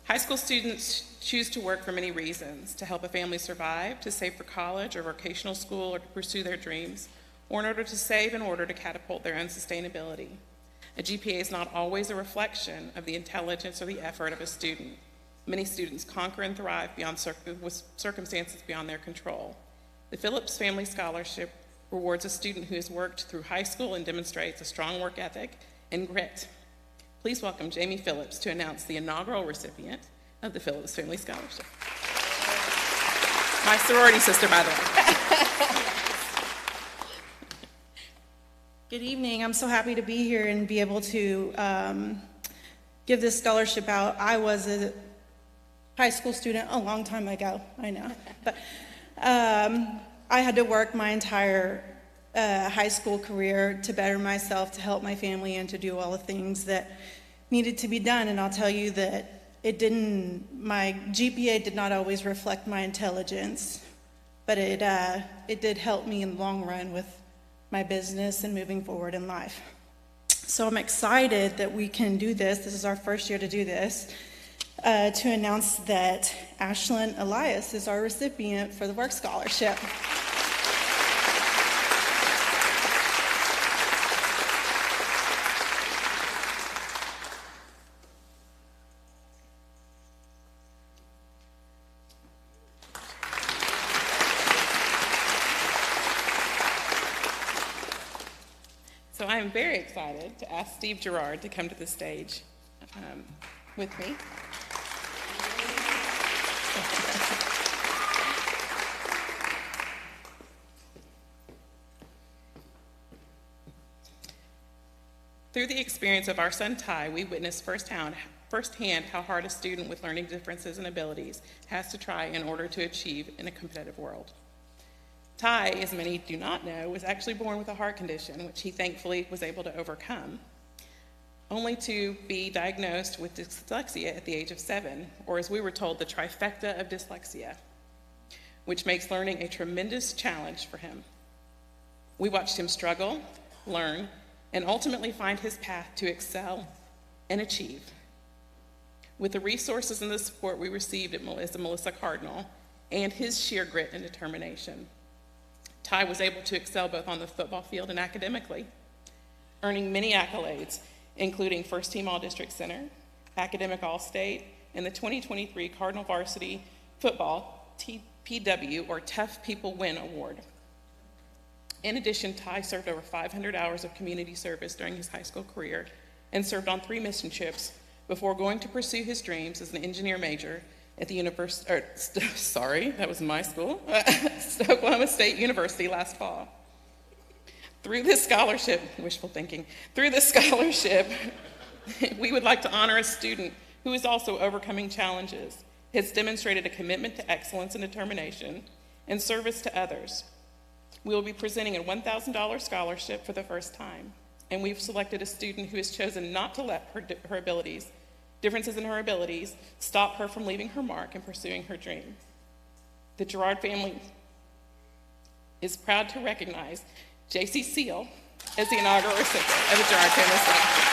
S1: High school students choose to work for many reasons: to help a family survive, to save for college or vocational school, or to pursue their dreams, or in order to save in order to catapult their own sustainability. A GPA is not always a reflection of the intelligence or the effort of a student. Many students conquer and thrive with circumstances beyond their control. The Phillips Family Scholarship rewards a student who has worked through high school and demonstrates a strong work ethic and grit. Please welcome Jamie Phillips to announce the inaugural recipient of the Phillips Family Scholarship. My sorority sister, by the way.
S15: Good evening. I'm so happy to be here and be able to give this scholarship out. I was a high school student a long time ago, I know. But I had to work my entire high school career to better myself, to help my family, and to do all the things that needed to be done. And I'll tell you that my GPA did not always reflect my intelligence, but it did help me in the long run with my business and moving forward in life. So I'm excited that we can do this. This is our first year to do this, to announce that Ashlyn Elias is our recipient for the Work Scholarship.
S1: So I am very excited to ask Steve Gerard to come to the stage with me. Through the experience of our son Ty, we witnessed firsthand how hard a student with learning differences and abilities has to try in order to achieve in a competitive world. Ty, as many do not know, was actually born with a heart condition, which he thankfully was able to overcome, only to be diagnosed with dyslexia at the age of 7, or as we were told, the trifecta of dyslexia, which makes learning a tremendous challenge for him. We watched him struggle, learn, and ultimately find his path to excel and achieve. With the resources and the support we received at Melissa Cardinal and his sheer grit and determination, Ty was able to excel both on the football field and academically, earning many accolades, including First Team All-District Center, Academic All-State, and the 2023 Cardinal Varsity Football TPW, or Tough People Win Award. In addition, Ty served over 500 hours of community service during his high school career and served on 3 mission trips before going to pursue his dreams as an engineer major at the that was my school, Oklahoma State University last fall. Through this scholarship, wishful thinking, we would like to honor a student who is also overcoming challenges, has demonstrated a commitment to excellence and determination, and service to others. We will be presenting a $1,000 scholarship for the first time, and we've selected a student who has chosen not to let differences in her abilities stop her from leaving her mark and pursuing her dream. The Gerard family is proud to recognize J.C. Seal as the inaugural recipient of the Gerard Family Scholarship.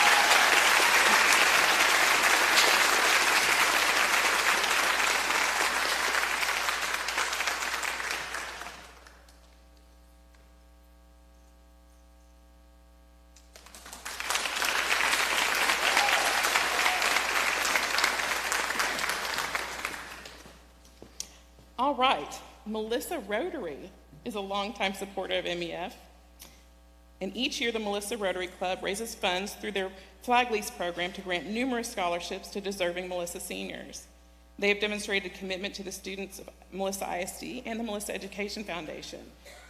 S1: All All right, Melissa Rotary is a longtime supporter of MEF. And each year, the Melissa Rotary Club raises funds through their Flag Lease program to grant numerous scholarships to deserving Melissa seniors. They have demonstrated commitment to the students of Melissa ISD and the Melissa Education Foundation.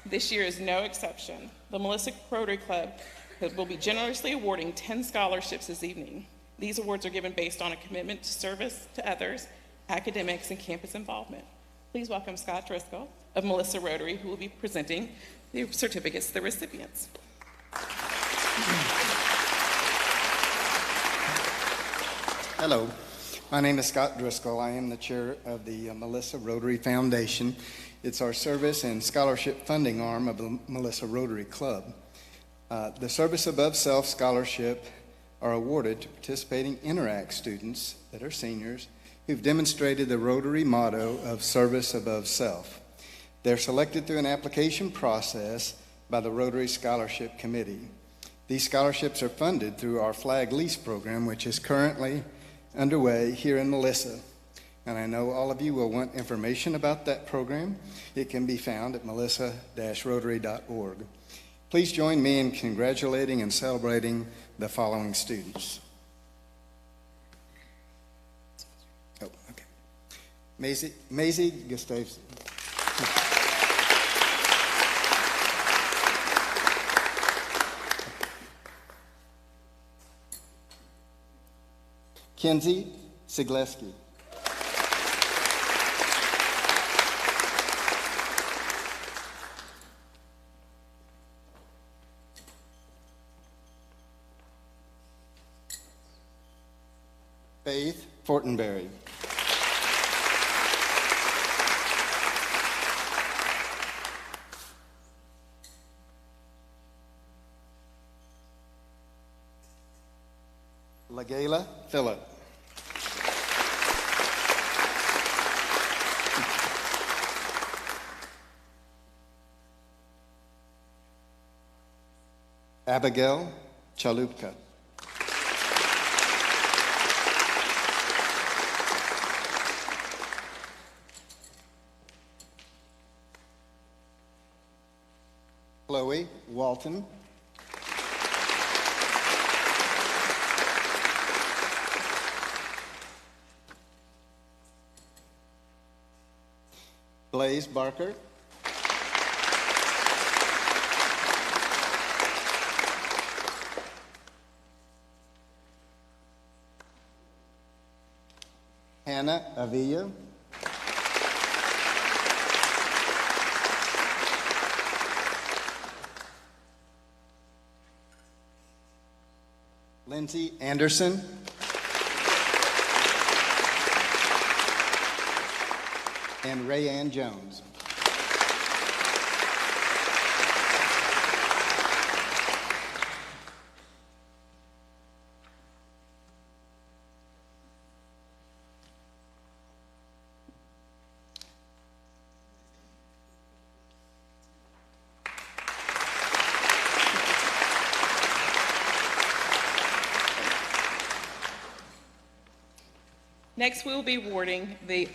S1: This year is no exception. The Melissa Rotary Club will be generously awarding 10 scholarships this evening. These awards are given based on a commitment to service to others, academics, and campus involvement. Please welcome Scott Driscoll of Melissa Rotary, who will be presenting the certificates to the recipients.
S16: Hello, my name is Scott Driscoll. I am the chair of the Melissa Rotary Foundation. It's our service and scholarship funding arm of the Melissa Rotary Club. The Service Above Self Scholarship are awarded to participating Interact students that are seniors who've demonstrated the Rotary motto of Service Above Self. They're selected through an application process by the Rotary Scholarship Committee. These scholarships are funded through our Flag Lease program, which is currently underway here in Melissa. And I know all of you will want information about that program. It can be found at melissa-rotary.org. Please join me in congratulating and celebrating the following students. Oh, okay. Maisie Gustafson. Kenzie Sigleski. Faith Fortenberry. LaGayla Phillip. Abigail Chalupka. Chloe Walton. Blaze Barker. Hannah Avila. Lindsay Anderson. And Rayanne Jones.
S1: Next, we will be awarding the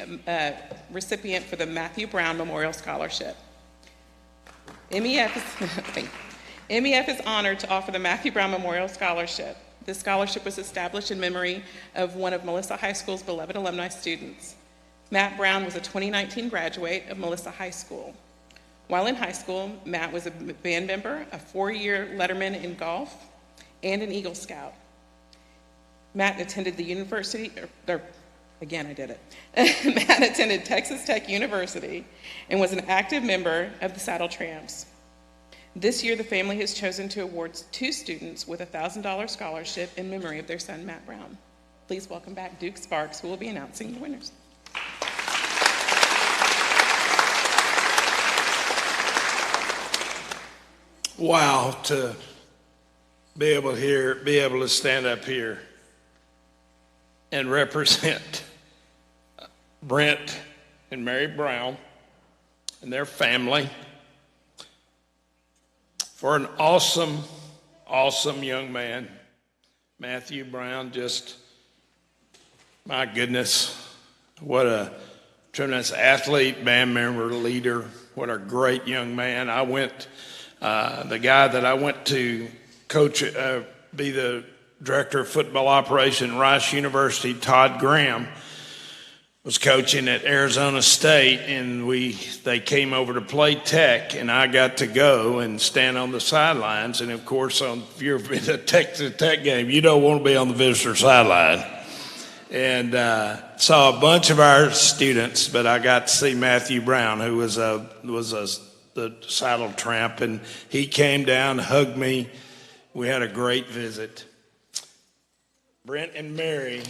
S1: recipient for the Matthew Brown Memorial Scholarship. MEF is honored to offer the Matthew Brown Memorial Scholarship. This scholarship was established in memory of one of Melissa High School's beloved alumni students. Matt Brown was a 2019 graduate of Melissa High School. While in high school, Matt was a band member, a 4-year letterman in golf, and an Eagle Scout. Matt attended the university, Matt attended Texas Tech University and was an active member of the Saddle Tramps. This year, the family has chosen to award 2 students with a $1,000 scholarship in memory of their son, Matt Brown. Please welcome back Duke Sparks, who will be announcing the winners.
S12: Wow, to be able to stand up here and represent Brent and Mary Brown and their family for an awesome, awesome young man. Matthew Brown, just, my goodness, what a tremendous athlete, band member, leader. What a great young man. The guy that I went to coach, be the director of football operation at Rice University, Todd Graham, was coaching at Arizona State, and they came over to play Tech, and I got to go and stand on the sidelines. And of course, if you've been to a Texas Tech game, you don't want to be on the visitor sideline. And saw a bunch of our students, but I got to see Matthew Brown, who was the saddle tramp, and he came down, hugged me. We had a great visit. Brent and Mary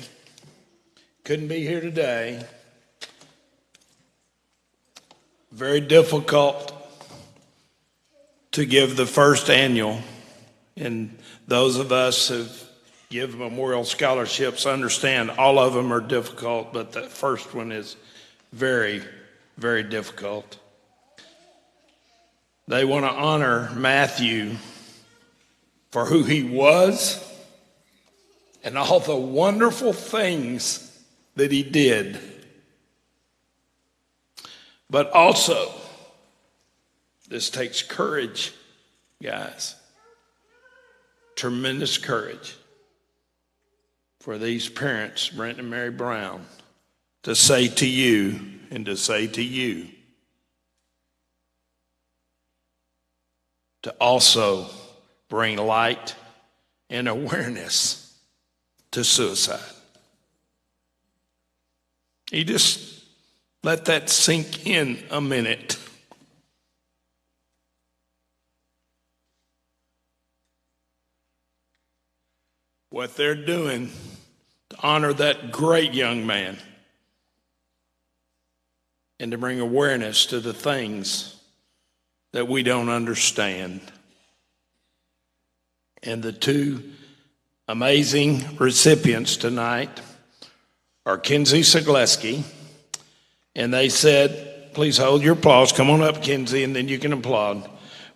S12: couldn't be here today. Very difficult to give the first annual, and those of us who give memorial scholarships understand all of them are difficult, but the first one is very, very difficult. They want to honor Matthew for who he was and all the wonderful things that he did. But also, this takes courage, guys. Tremendous courage for these parents, Brent and Mary Brown, to say to you and to say to you to also bring light and awareness to suicide. You just let that sink in a minute. What they're doing to honor that great young man and to bring awareness to the things that we don't understand. And the two amazing recipients tonight are Kinsey Sagleski, and they said, please hold your applause. Come on up, Kinsey, and then you can applaud.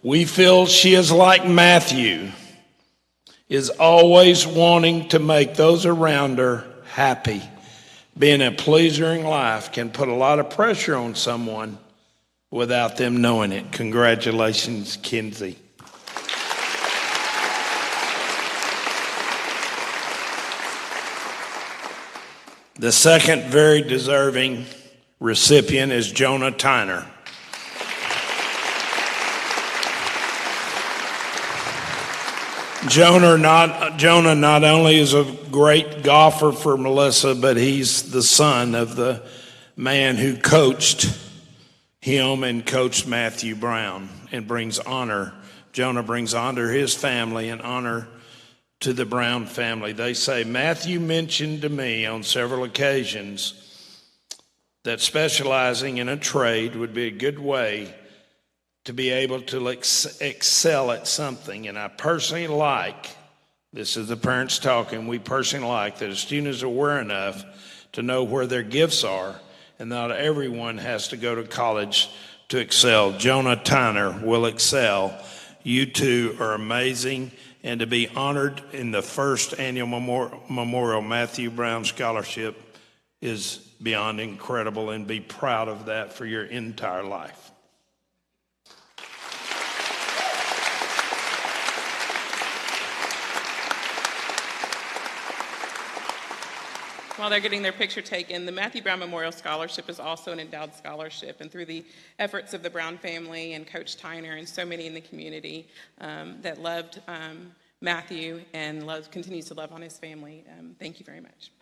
S12: We feel she is like Matthew, is always wanting to make those around her happy. Being a pleaser in life can put a lot of pressure on someone without them knowing it. Congratulations, Kinsey. The second very deserving recipient is Jonah Tyner. Jonah not only is a great golfer for Melissa, but he's the son of the man who coached him and coached Matthew Brown, and brings honor. Jonah brings honor to his family and honor to the Brown family. They say, Matthew mentioned to me on several occasions that specializing in a trade would be a good way to be able to excel at something. And I personally like, this is the parents talking, we personally like that a student is aware enough to know where their gifts are, and not everyone has to go to college to excel. Jonah Tyner will excel. You two are amazing, and to be honored in the first annual Memorial Matthew Brown Scholarship is beyond incredible, and be proud of that for your entire life.
S1: While they're getting their picture taken, the Matthew Brown Memorial Scholarship is also an endowed scholarship, and through the efforts of the Brown family and Coach Tyner and so many in the community that loved Matthew and continues to love on his family, thank you very much.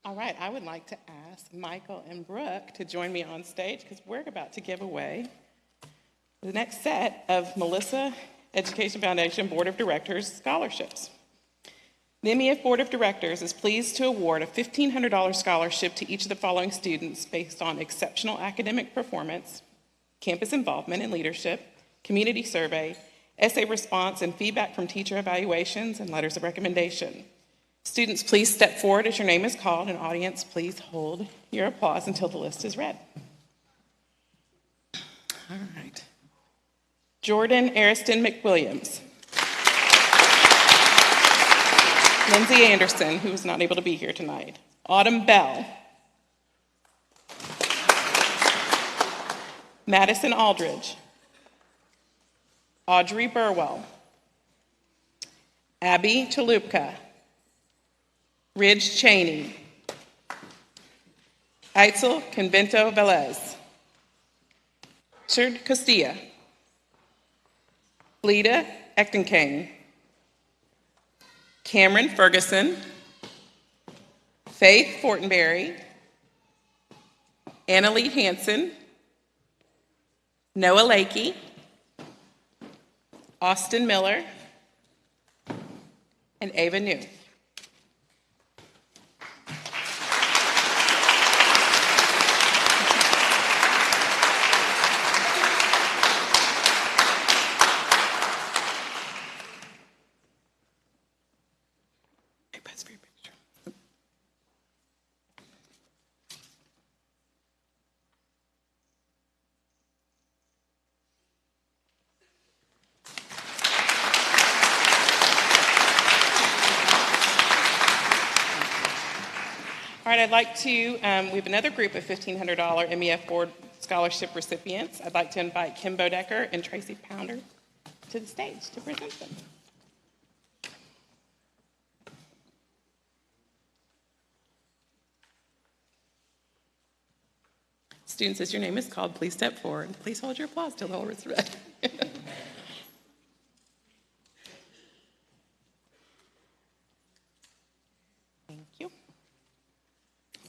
S1: All right, I would like to ask Michael and Brooke to join me on stage because we're about to give away the next set of Melissa Education Foundation Board of Directors scholarships. The MEF Board of Directors is pleased to award a $1,500 scholarship to each of the following students based on exceptional academic performance, campus involvement and leadership, community survey, essay response, and feedback from teacher evaluations and letters of recommendation. Students, please step forward as your name is called, and audience, please hold your applause until the list is read. All right. Jordan Ariston McWilliams. Lindsay Anderson, who is not able to be here tonight. Autumn Bell. Madison Aldridge, Audrey Burwell, Abby Chalupka, Ridge Cheney, Eitzel Convento Velez, Richard Costilla, Lita Echtenkane, Cameron Ferguson, Faith Fortenberry, Annalie Hansen, Noah Lakey, Austin Miller, and Ava New. All right, I'd like to, we have another group of $1,500 MEF Board Scholarship recipients. I'd like to invite Kim Bodecker and Tracy Pounder to the stage to present them. Students, as your name is called, please step forward. Please hold your applause till all is read. Thank you.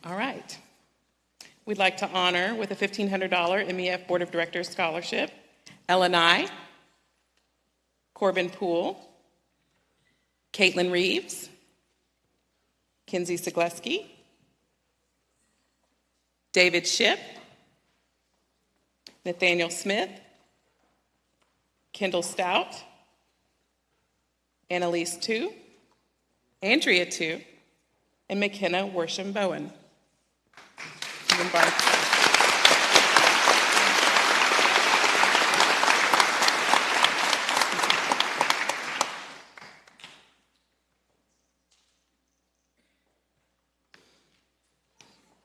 S1: All right. We'd like to honor with a $1,500 MEF Board of Directors Scholarship, Ella Nye, Corbin Poole, Caitlin Reeves, Kinsey Sigleski, David Shipp, Nathaniel Smith, Kendall Stout, Annalise Tu, Andrea Tu, and McKenna Worsham Bowen.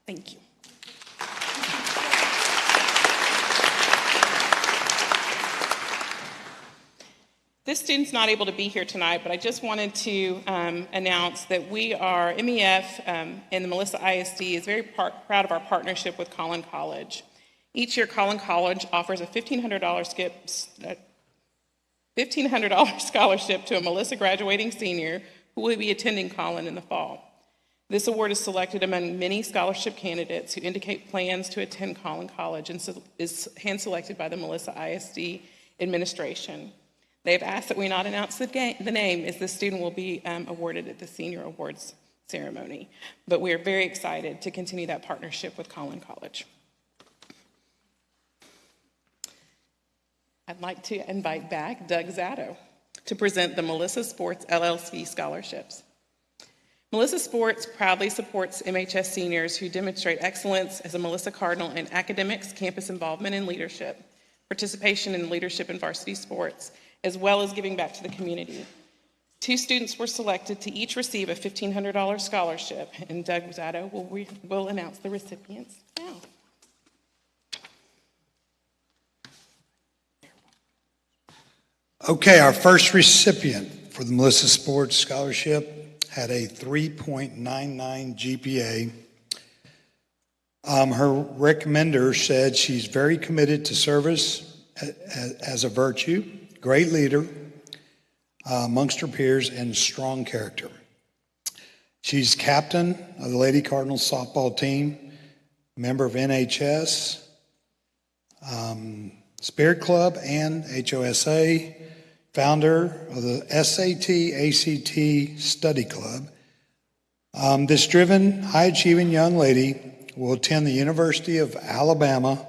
S1: Thank you. This student's not able to be here tonight, but I just wanted to announce that we are, MEF and the Melissa ISD is very proud of our partnership with Collin College. Each year, Collin College offers a $1,500 scholarship to a Melissa graduating senior who will be attending Collin in the fall. This award is selected among many scholarship candidates who indicate plans to attend Collin College and is hand-selected by the Melissa ISD administration. They have asked that we not announce the name as the student will be awarded at the Senior Awards ceremony. But we are very excited to continue that partnership with Collin College. I'd like to invite back Doug Zatto to present the Melissa Sports LLC scholarships. Melissa Sports proudly supports MHS seniors who demonstrate excellence as a Melissa Cardinal in academics, campus involvement, and leadership, participation in leadership and varsity sports, as well as giving back to the community. 2 students were selected to each receive a $1,500 scholarship, and Doug Zatto will announce the recipients now.
S4: Okay, our first recipient for the Melissa Sports Scholarship had a 3.99 GPA. Her recommender said she's very committed to service as a virtue, great leader amongst her peers, and strong character. She's captain of the Lady Cardinals softball team, member of NHS, Spirit Club, and HOSA, founder of the SAT-ACT Study Club. This driven, high-achieving young lady will attend the University of Alabama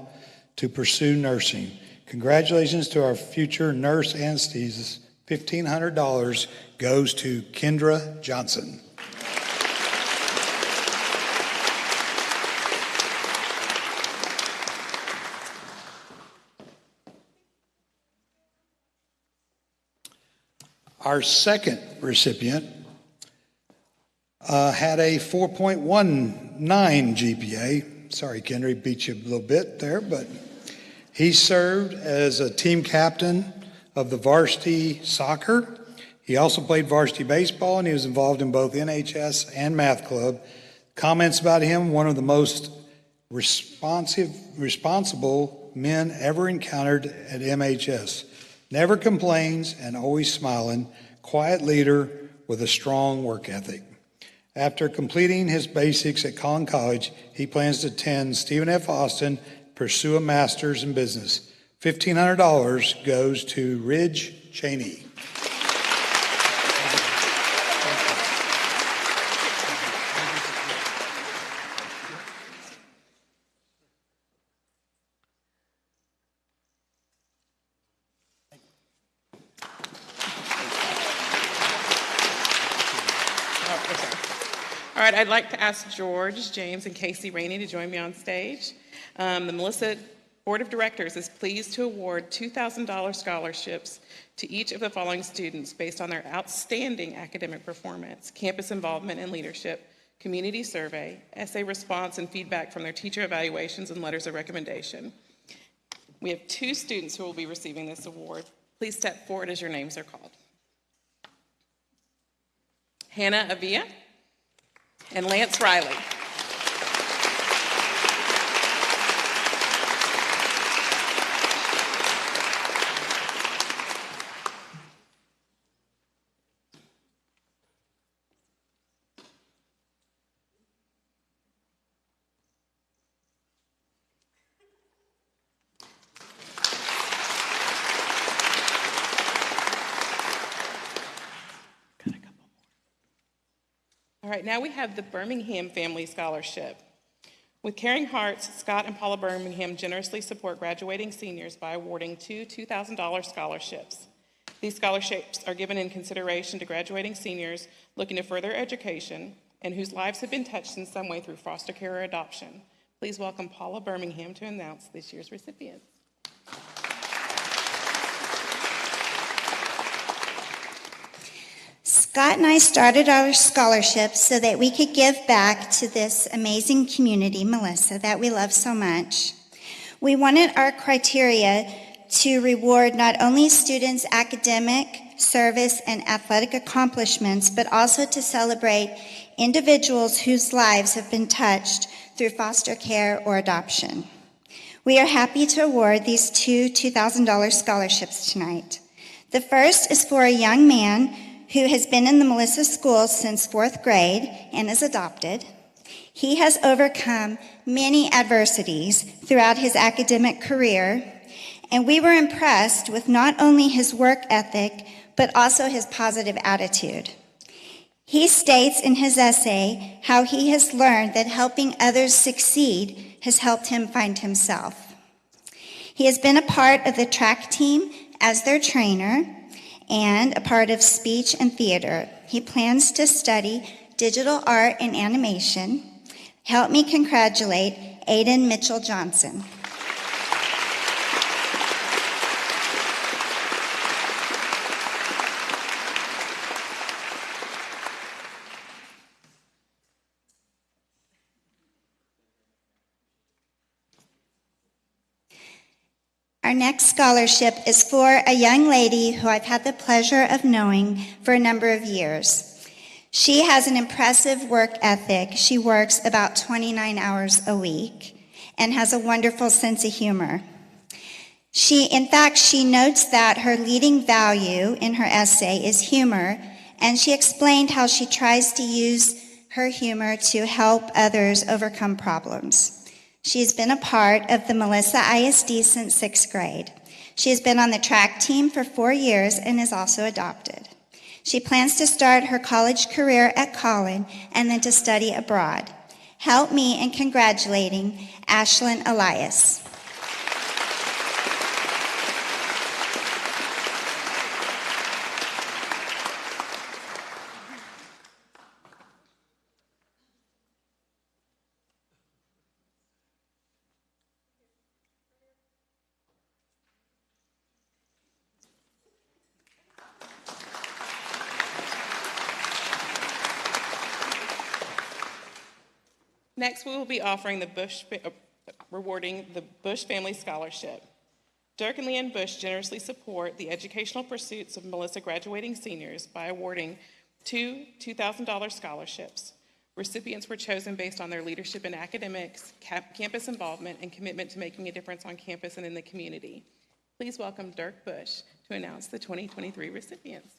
S4: to pursue nursing. Congratulations to our future nurse anesthesist. $1,500 goes to Kendra Johnson. Our second recipient had a 4.19 GPA. Sorry, Kendra, beat you a little bit there, but He served as a team captain of the varsity soccer. He also played varsity baseball, and he was involved in both NHS and math club. Comments about him: one of the most responsible men ever encountered at MHS. Never complains and always smiling. Quiet leader with a strong work ethic. After completing his basics at Collin College, he plans to attend Stephen F. Austin, pursue a master's in business. $1,500 goes to Ridge Cheney.
S1: All right, I'd like to ask George, James, and Casey Rainey to join me on stage. The Melissa Board of Directors is pleased to award $2,000 scholarships to each of the following students based on their outstanding academic performance, campus involvement and leadership, community survey, essay response, and feedback from their teacher evaluations and letters of recommendation. We have 2 students who will be receiving this award. Please step forward as your names are called. Hannah Avia and Lance Riley. All right, now we have the Birmingham Family Scholarship. With caring hearts, Scott and Paula Birmingham generously support graduating seniors by awarding 2 $2,000 scholarships. These scholarships are given in consideration to graduating seniors looking to further education and whose lives have been touched in some way through foster care or adoption. Please welcome Paula Birmingham to announce this year's recipients.
S17: Scott and I started our scholarship so that we could give back to this amazing community, Melissa, that we love so much. We wanted our criteria to reward not only students' academic, service, and athletic accomplishments, but also to celebrate individuals whose lives have been touched through foster care or adoption. We are happy to award these 2 $2,000 scholarships tonight. The first is for a young man who has been in the Melissa School since 4th grade and is adopted. He has overcome many adversities throughout his academic career, and we were impressed with not only his work ethic, but also his positive attitude. He states in his essay how he has learned that helping others succeed has helped him find himself. He has been a part of the track team as their trainer and a part of speech and theater. He plans to study digital art and animation. Help me congratulate Aiden Mitchell Johnson. Our next scholarship is for a young lady who I've had the pleasure of knowing for a number of years. She has an impressive work ethic. She works about 29 hours a week and has a wonderful sense of humor. In fact, she notes that her leading value in her essay is humor, and she explained how she tries to use her humor to help others overcome problems. She's been a part of the Melissa ISD since 6th grade. She has been on the track team for 4 years and is also adopted. She plans to start her college career at Collin and then to study abroad. Help me in congratulating Ashlyn Elias.
S1: Next, we will be offering rewarding the Bush Family Scholarship. Dirk and Leanne Bush generously support the educational pursuits of Melissa graduating seniors by awarding 2 $2,000 scholarships. Recipients were chosen based on their leadership in academics, campus involvement, and commitment to making a difference on campus and in the community. Please welcome Dirk Bush to announce the 2023 recipients.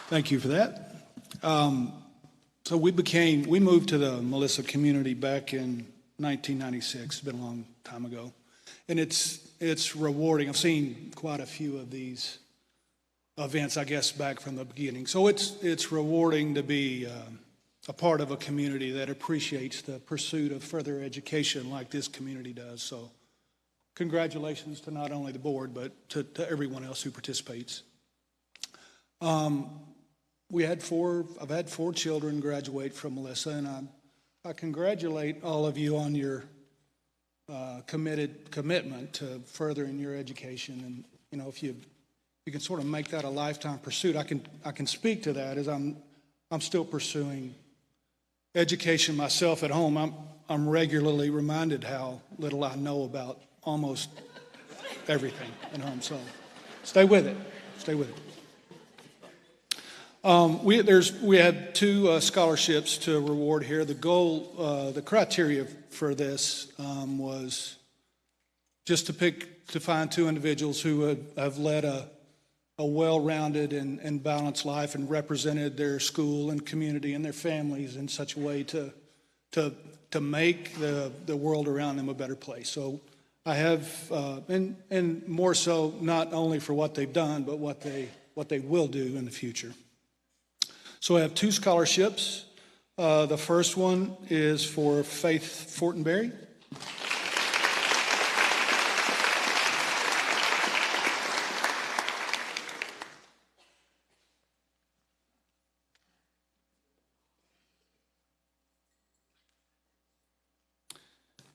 S18: Thank you for that. So we moved to the Melissa community back in 1996. It's been a long time ago. And it's rewarding. I've seen quite a few of these events, I guess, back from the beginning. So it's rewarding to be a part of a community that appreciates the pursuit of further education like this community does. So congratulations to not only the board, but to everyone else who participates. I've had 4 children graduate from Melissa, and I congratulate all of you on your commitment to furthering your education. And if you can sort of make that a lifetime pursuit, I can speak to that as I'm still pursuing education myself at home. I'm regularly reminded how little I know about almost everything at home. So stay with it. Stay with it. We had 2 scholarships to reward here. The goal, the criteria for this was just to find 2 individuals who have led a well-rounded and balanced life and represented their school and community and their families in such a way to make the world around them a better place. So I have, and more so not only for what they've done, but what they will do in the future. So I have 2 scholarships. The first one is for Faith Fortenberry.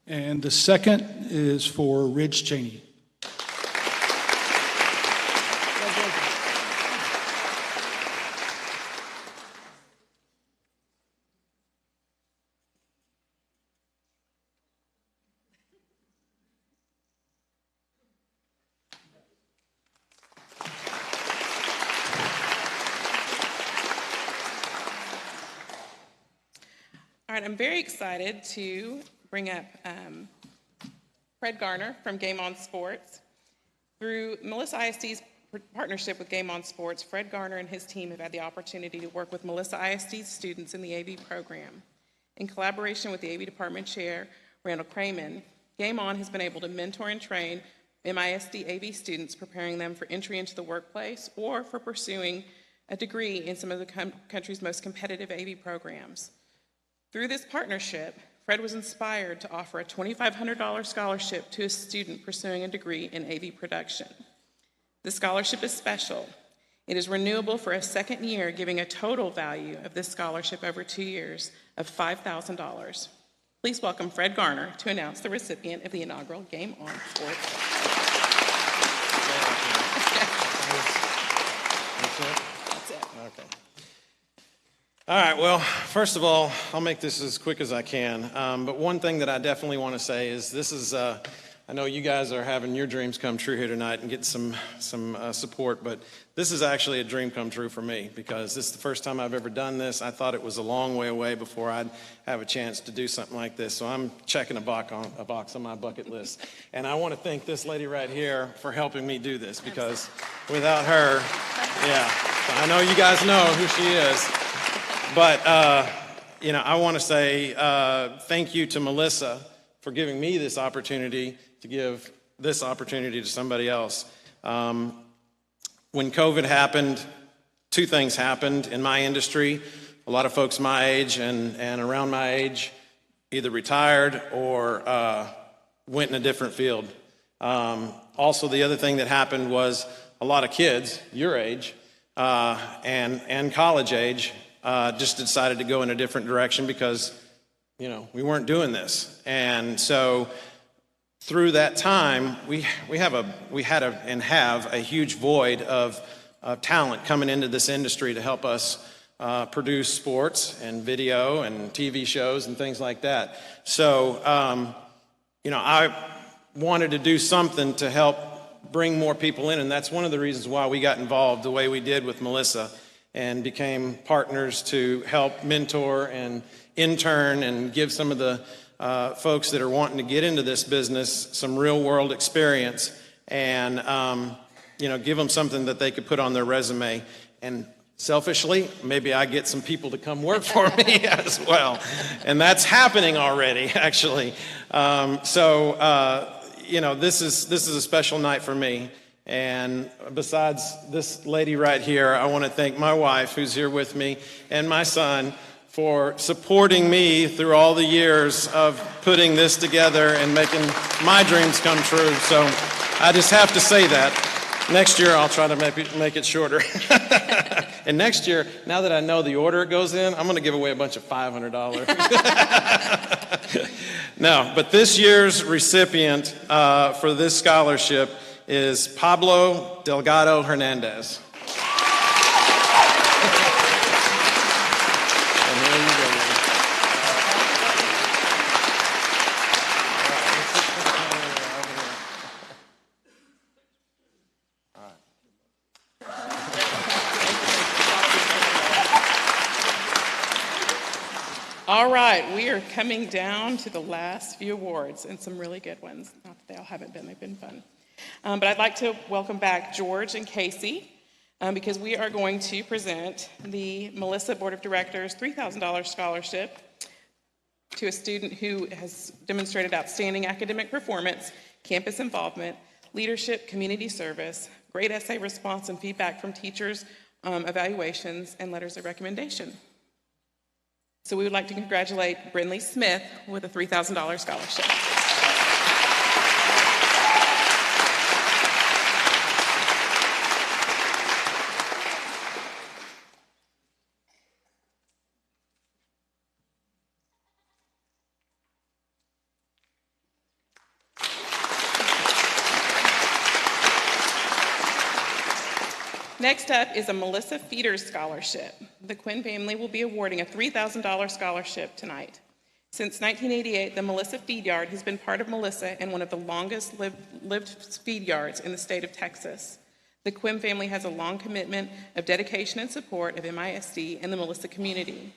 S18: And the second is for Ridge Cheney.
S1: All right, I'm very excited to bring up Fred Garner from Game On Sports. Through Melissa ISD's partnership with Game On Sports, Fred Garner and his team have had the opportunity to work with Melissa ISD students in the AV program. In collaboration with the AV department chair, Randall Craman, Game On has been able to mentor and train MISD AV students, preparing them for entry into the workplace or for pursuing a degree in some of the country's most competitive AV programs. Through this partnership, Fred was inspired to offer a $2,500 scholarship to a student pursuing a degree in AV production. The scholarship is special. It is renewable for a second year, giving a total value of this scholarship over 2 years of $5,000. Please welcome Fred Garner to announce the recipient of the inaugural Game On Sports.
S19: That's it? Okay. All right, well, first of all, I'll make this as quick as I can. But one thing that I definitely want to say is this is, I know you guys are having your dreams come true here tonight and get some support, but this is actually a dream come true for me because this is the first time I've ever done this. I thought it was a long way away before I'd have a chance to do something like this. So I'm checking a box on my bucket list. And I want to thank this lady right here for helping me do this because without her, yeah, I know you guys know who she is. But, I want to say thank you to Melissa for giving me this opportunity to give this opportunity to somebody else. When COVID happened, 2 things happened in my industry. A lot of folks my age and around my age either retired or went in a different field. Also, the other thing that happened was a lot of kids your age and college age just decided to go in a different direction because, we weren't doing this. And so through that time, we had and have a huge void of talent coming into this industry to help us produce sports and video and TV shows and things like that. So, I wanted to do something to help bring more people in, and that's one of the reasons why we got involved the way we did with Melissa and became partners to help mentor and intern and give some of the folks that are wanting to get into this business some real world experience and, give them something that they could put on their resume. And selfishly, maybe I get some people to come work for me as well. And that's happening already, actually. This is a special night for me. And besides this lady right here, I want to thank my wife, who's here with me, and my son for supporting me through all the years of putting this together and making my dreams come true. So I just have to say that. Next year, I'll try to make it shorter. And next year, now that I know the order it goes in, I'm going to give away a bunch of $500. No, but this year's recipient for this scholarship is Pablo Delgado Hernandez. And here you go.
S1: All right, we are coming down to the last few awards, and some really good ones. Not that they all haven't been, they've been fun. But I'd like to welcome back George and Casey because we are going to present the Melissa Board of Directors $3,000 scholarship to a student who has demonstrated outstanding academic performance, campus involvement, leadership, community service, great essay response and feedback from teachers, evaluations, and letters of recommendation. So we would like to congratulate Brinley Smith with a $3,000 scholarship. Next up is a Melissa Feeders Scholarship. The Quinn family will be awarding a $3,000 scholarship tonight. Since 1988, the Melissa Feed Yard has been part of Melissa and one of the longest lived feed yards in the state of Texas. The Quinn family has a long commitment of dedication and support of MISD and the Melissa community.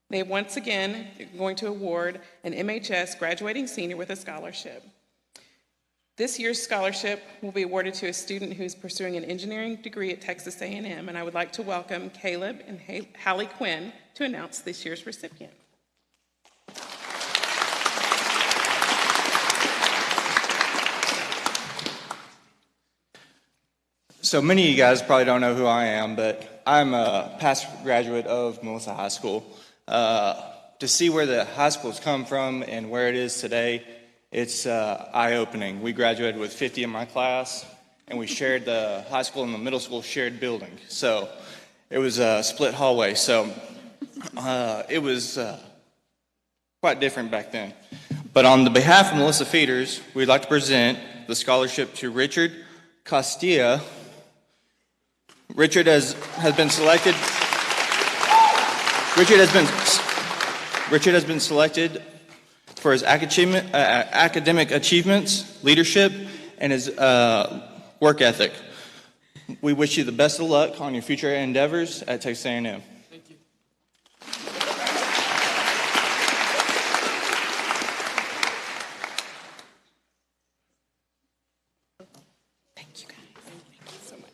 S1: They once again are going to award an MHS graduating senior with a scholarship. This year's scholarship will be awarded to a student who's pursuing an engineering degree at Texas A&M, and I would like to welcome Caleb and Hallie Quinn to announce this year's recipient.
S20: So many of you guys probably don't know who I am, but I'm a past graduate of Melissa High School. To see where the high school's come from and where it is today, it's eye-opening. We graduated with 50 in my class, and we shared the high school and the middle school shared building. So it was a split hallway. So it was quite different back then. But on the behalf of Melissa Feeders, we'd like to present the scholarship to Richard Castilla. Richard has been selected. Richard has been selected for his academic achievements, leadership, and his work ethic. We wish you the best of luck on your future endeavors at Texas A&M.
S1: Thank you. Thank you, guys. Thank you so much.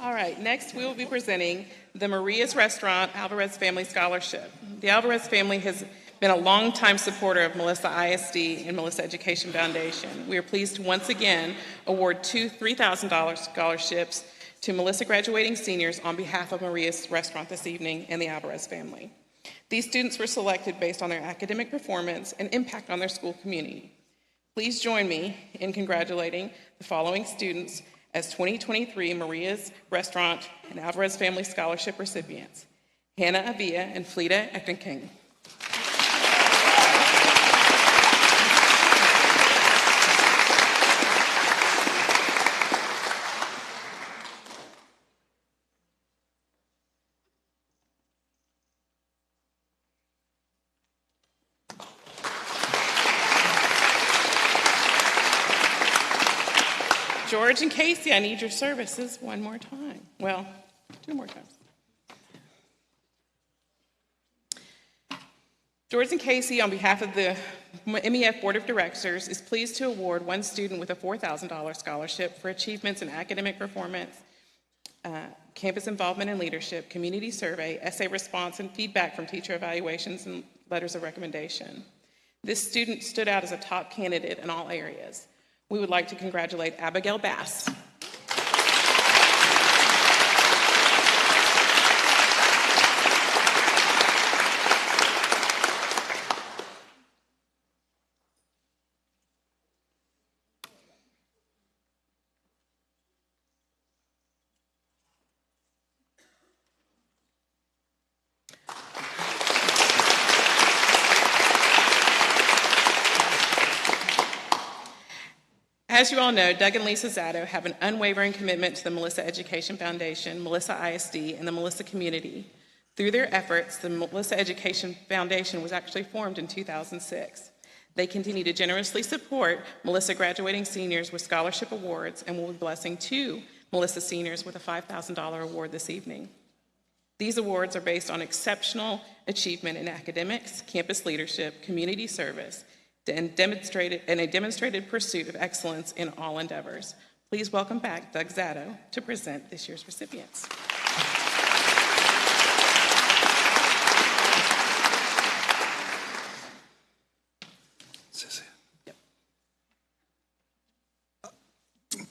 S1: All right, next we will be presenting the Maria's Restaurant Alvarez Family Scholarship. The Alvarez family has been a longtime supporter of Melissa ISD and Melissa Education Foundation. We are pleased to once again award two $3,000 scholarships to Melissa graduating seniors on behalf of Maria's Restaurant this evening and the Alvarez family. These students were selected based on their academic performance and impact on their school community. Please join me in congratulating the following students as 2023 Maria's Restaurant and Alvarez Family Scholarship recipients: Hannah Avia and Fleeta Eckenking. George and Casey, I need your services one more time. Well, 2 more times. George and Casey, on behalf of the MEF Board of Directors, is pleased to award one student with a $4,000 scholarship for achievements in academic performance, campus involvement and leadership, community survey, essay response, and feedback from teacher evaluations and letters of recommendation. This student stood out as a top candidate in all areas. We would like to congratulate Abigail Bass. As you all know, Doug and Lisa Zatto have an unwavering commitment to the Melissa Education Foundation, Melissa ISD, and the Melissa community. Through their efforts, the Melissa Education Foundation was actually formed in 2006. They continue to generously support Melissa graduating seniors with scholarship awards and will be blessing 2 Melissa seniors with a $5,000 award this evening. These awards are based on exceptional achievement in academics, campus leadership, community service, and a demonstrated pursuit of excellence in all endeavors. Please welcome back Doug Zatto to present this year's recipients.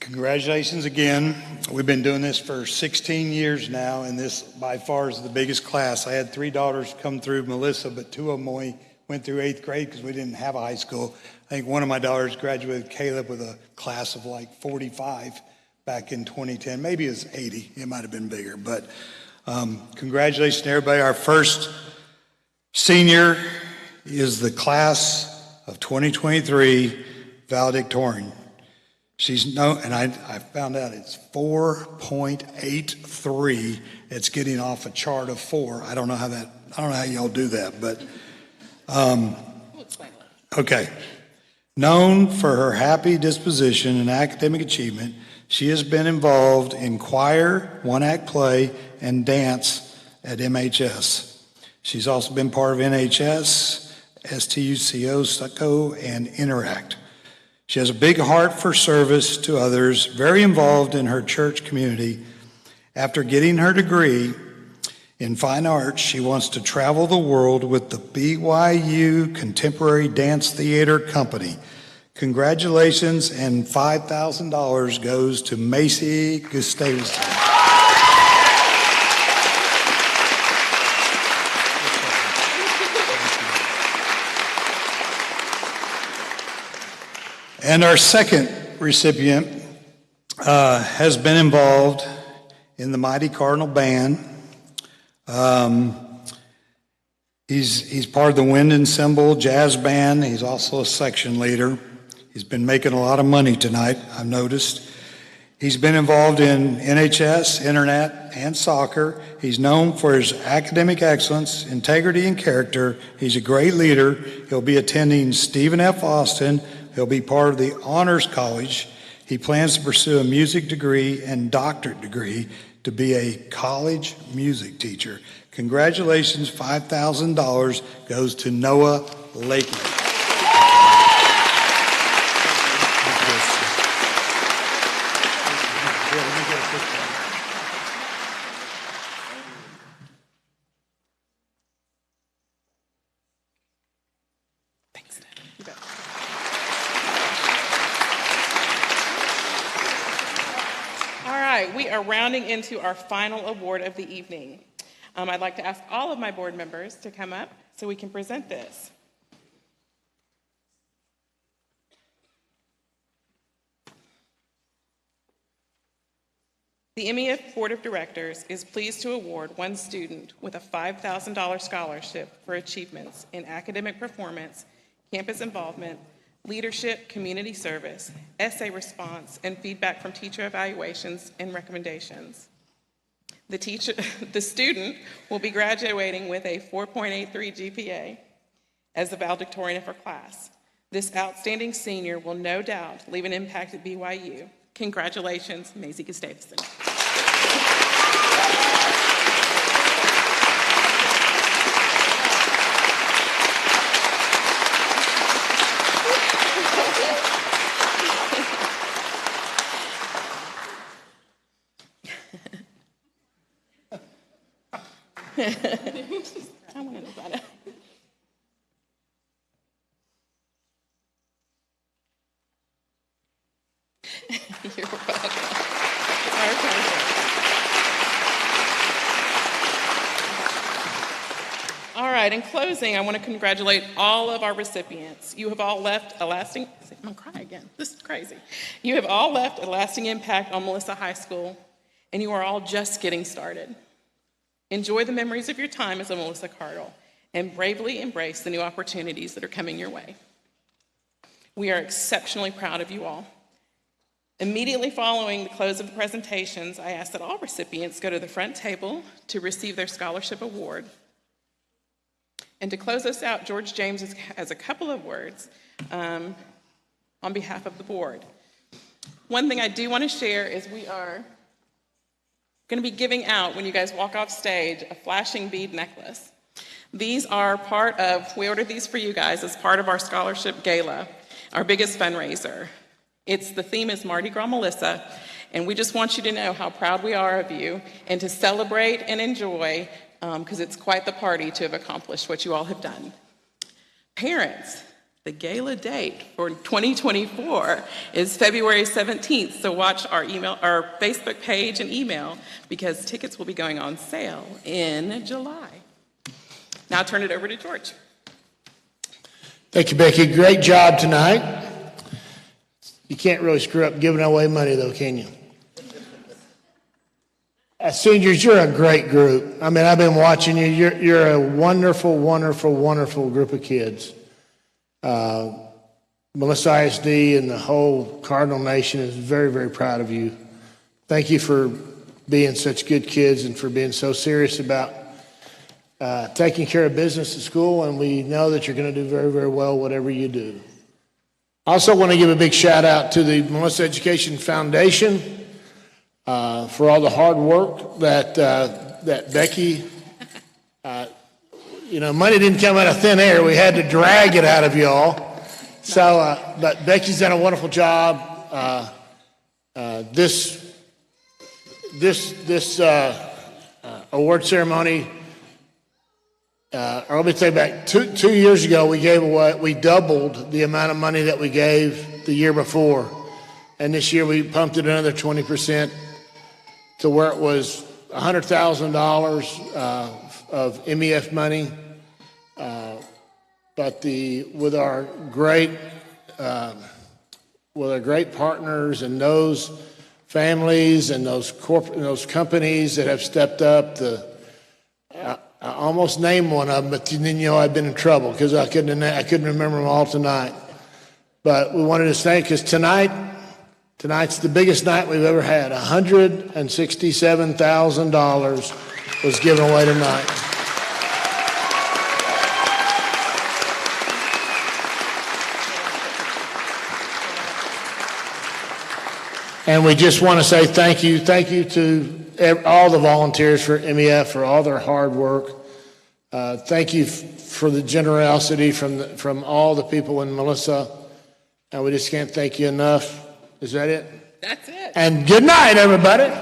S21: Congratulations again. We've been doing this for 16 years now, and this by far is the biggest class. I had 3 daughters come through Melissa, but 2 of them only went through 8th grade because we didn't have a high school. I think one of my daughters graduated Caleb with a class of like 45 back in 2010. Maybe it was 80. It might have been bigger. But congratulations to everybody. Our first senior is the class of 2023 valedictorian. She's and I found out it's 4.83. It's getting off a chart of 4. I don't know how y'all do that, but okay. Known for her happy disposition and academic achievement, she has been involved in choir, one-act play, and dance at MHS. She's also been part of NHS, STUCO, STUCO, and Interact. She has a big heart for service to others, very involved in her church community. After getting her degree in fine arts, she wants to travel the world with the BYU Contemporary Dance Theater Company. Congratulations, and $5,000 goes to Macy Gustavson. And our second recipient has been involved in the Mighty Cardinal Band. He's part of the Wind and Cymbal Jazz Band. He's also a section leader. He's been making a lot of money tonight, I've noticed. He's been involved in NHS, Internet, and soccer. He's known for his academic excellence, integrity, and character. He's a great leader. He'll be attending Stephen F. Austin. He'll be part of the Honors College. He plans to pursue a music degree and doctorate degree to be a college music teacher. Congratulations, $5,000 goes to Noah Lakeman.
S1: We are rounding into our final award of the evening. I'd like to ask all of my board members to come up so we can present this. The MEF Board of Directors is pleased to award one student with a $5,000 scholarship for achievements in academic performance, campus involvement, leadership, community service, essay response, and feedback from teacher evaluations and recommendations. The student will be graduating with a 4.83 GPA as the valedictorian of her class. This outstanding senior will no doubt leave an impact at BYU, Congratulations, Maisie Gustavson. I want to know about it. You're welcome. Our pleasure. All right, in closing, I want to congratulate all of our recipients. You have all left a lasting, I'm going to cry again. This is crazy. You have all left a lasting impact on Melissa High School, and you are all just getting started. Enjoy the memories of your time as a Melissa Cardinal and bravely embrace the new opportunities that are coming your way. We are exceptionally proud of you all. Immediately following the close of the presentations, I ask that all recipients go to the front table to receive their scholarship award. And to close us out, George James has a couple of words on behalf of the board. One thing I do want to share is we are going to be giving out, when you guys walk off stage, a flashing bead necklace. These are part of, we ordered these for you guys as part of our scholarship gala, our biggest fundraiser. The theme is Mardi Gras Melissa, and we just want you to know how proud we are of you and to celebrate and enjoy, because it's quite the party to have accomplished what you all have done. Parents, the gala date for 2024 is February 17th, so watch our Facebook page and email, because tickets will be going on sale in July. Now I'll turn it over to George.
S3: Thank you, Becky. Great job tonight. You can't really screw up giving away money, though, can you? As seniors, you're a great group. I mean, I've been watching you. You're a wonderful, wonderful, wonderful group of kids. Melissa ISD and the whole Cardinal Nation is very, very proud of you. Thank you for being such good kids and for being so serious about taking care of business at school, and we know that you're going to do very, very well whatever you do. I also want to give a big shout out to the Melissa Education Foundation for all the hard work that Becky, money didn't come out of thin air. We had to drag it out of y'all. So, but Becky's done a wonderful job. This award ceremony, let me take back, two years ago we doubled the amount of money that we gave the year before. And this year we pumped it another 20% to where it was $100,000 of MEF money. But with our great partners and those families and those companies that have stepped up, I almost named one of them, but then I've been in trouble because I couldn't remember them all tonight. But we wanted to say, because tonight's the biggest night we've ever had. $167,000 was given away tonight. And we just want to say thank you to all the volunteers for MEF for all their hard work. Thank you for the generosity from all the people in Melissa. And we just can't thank you enough. Is that it?
S1: That's it.
S3: And good night, everybody.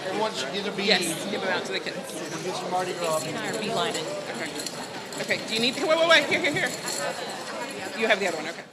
S22: Everyone should get a bead.
S1: Yes, give them out to the kids.
S22: Get some Mardi Gras.
S1: Okay. Do you need, wait. Here. You have the other one, okay.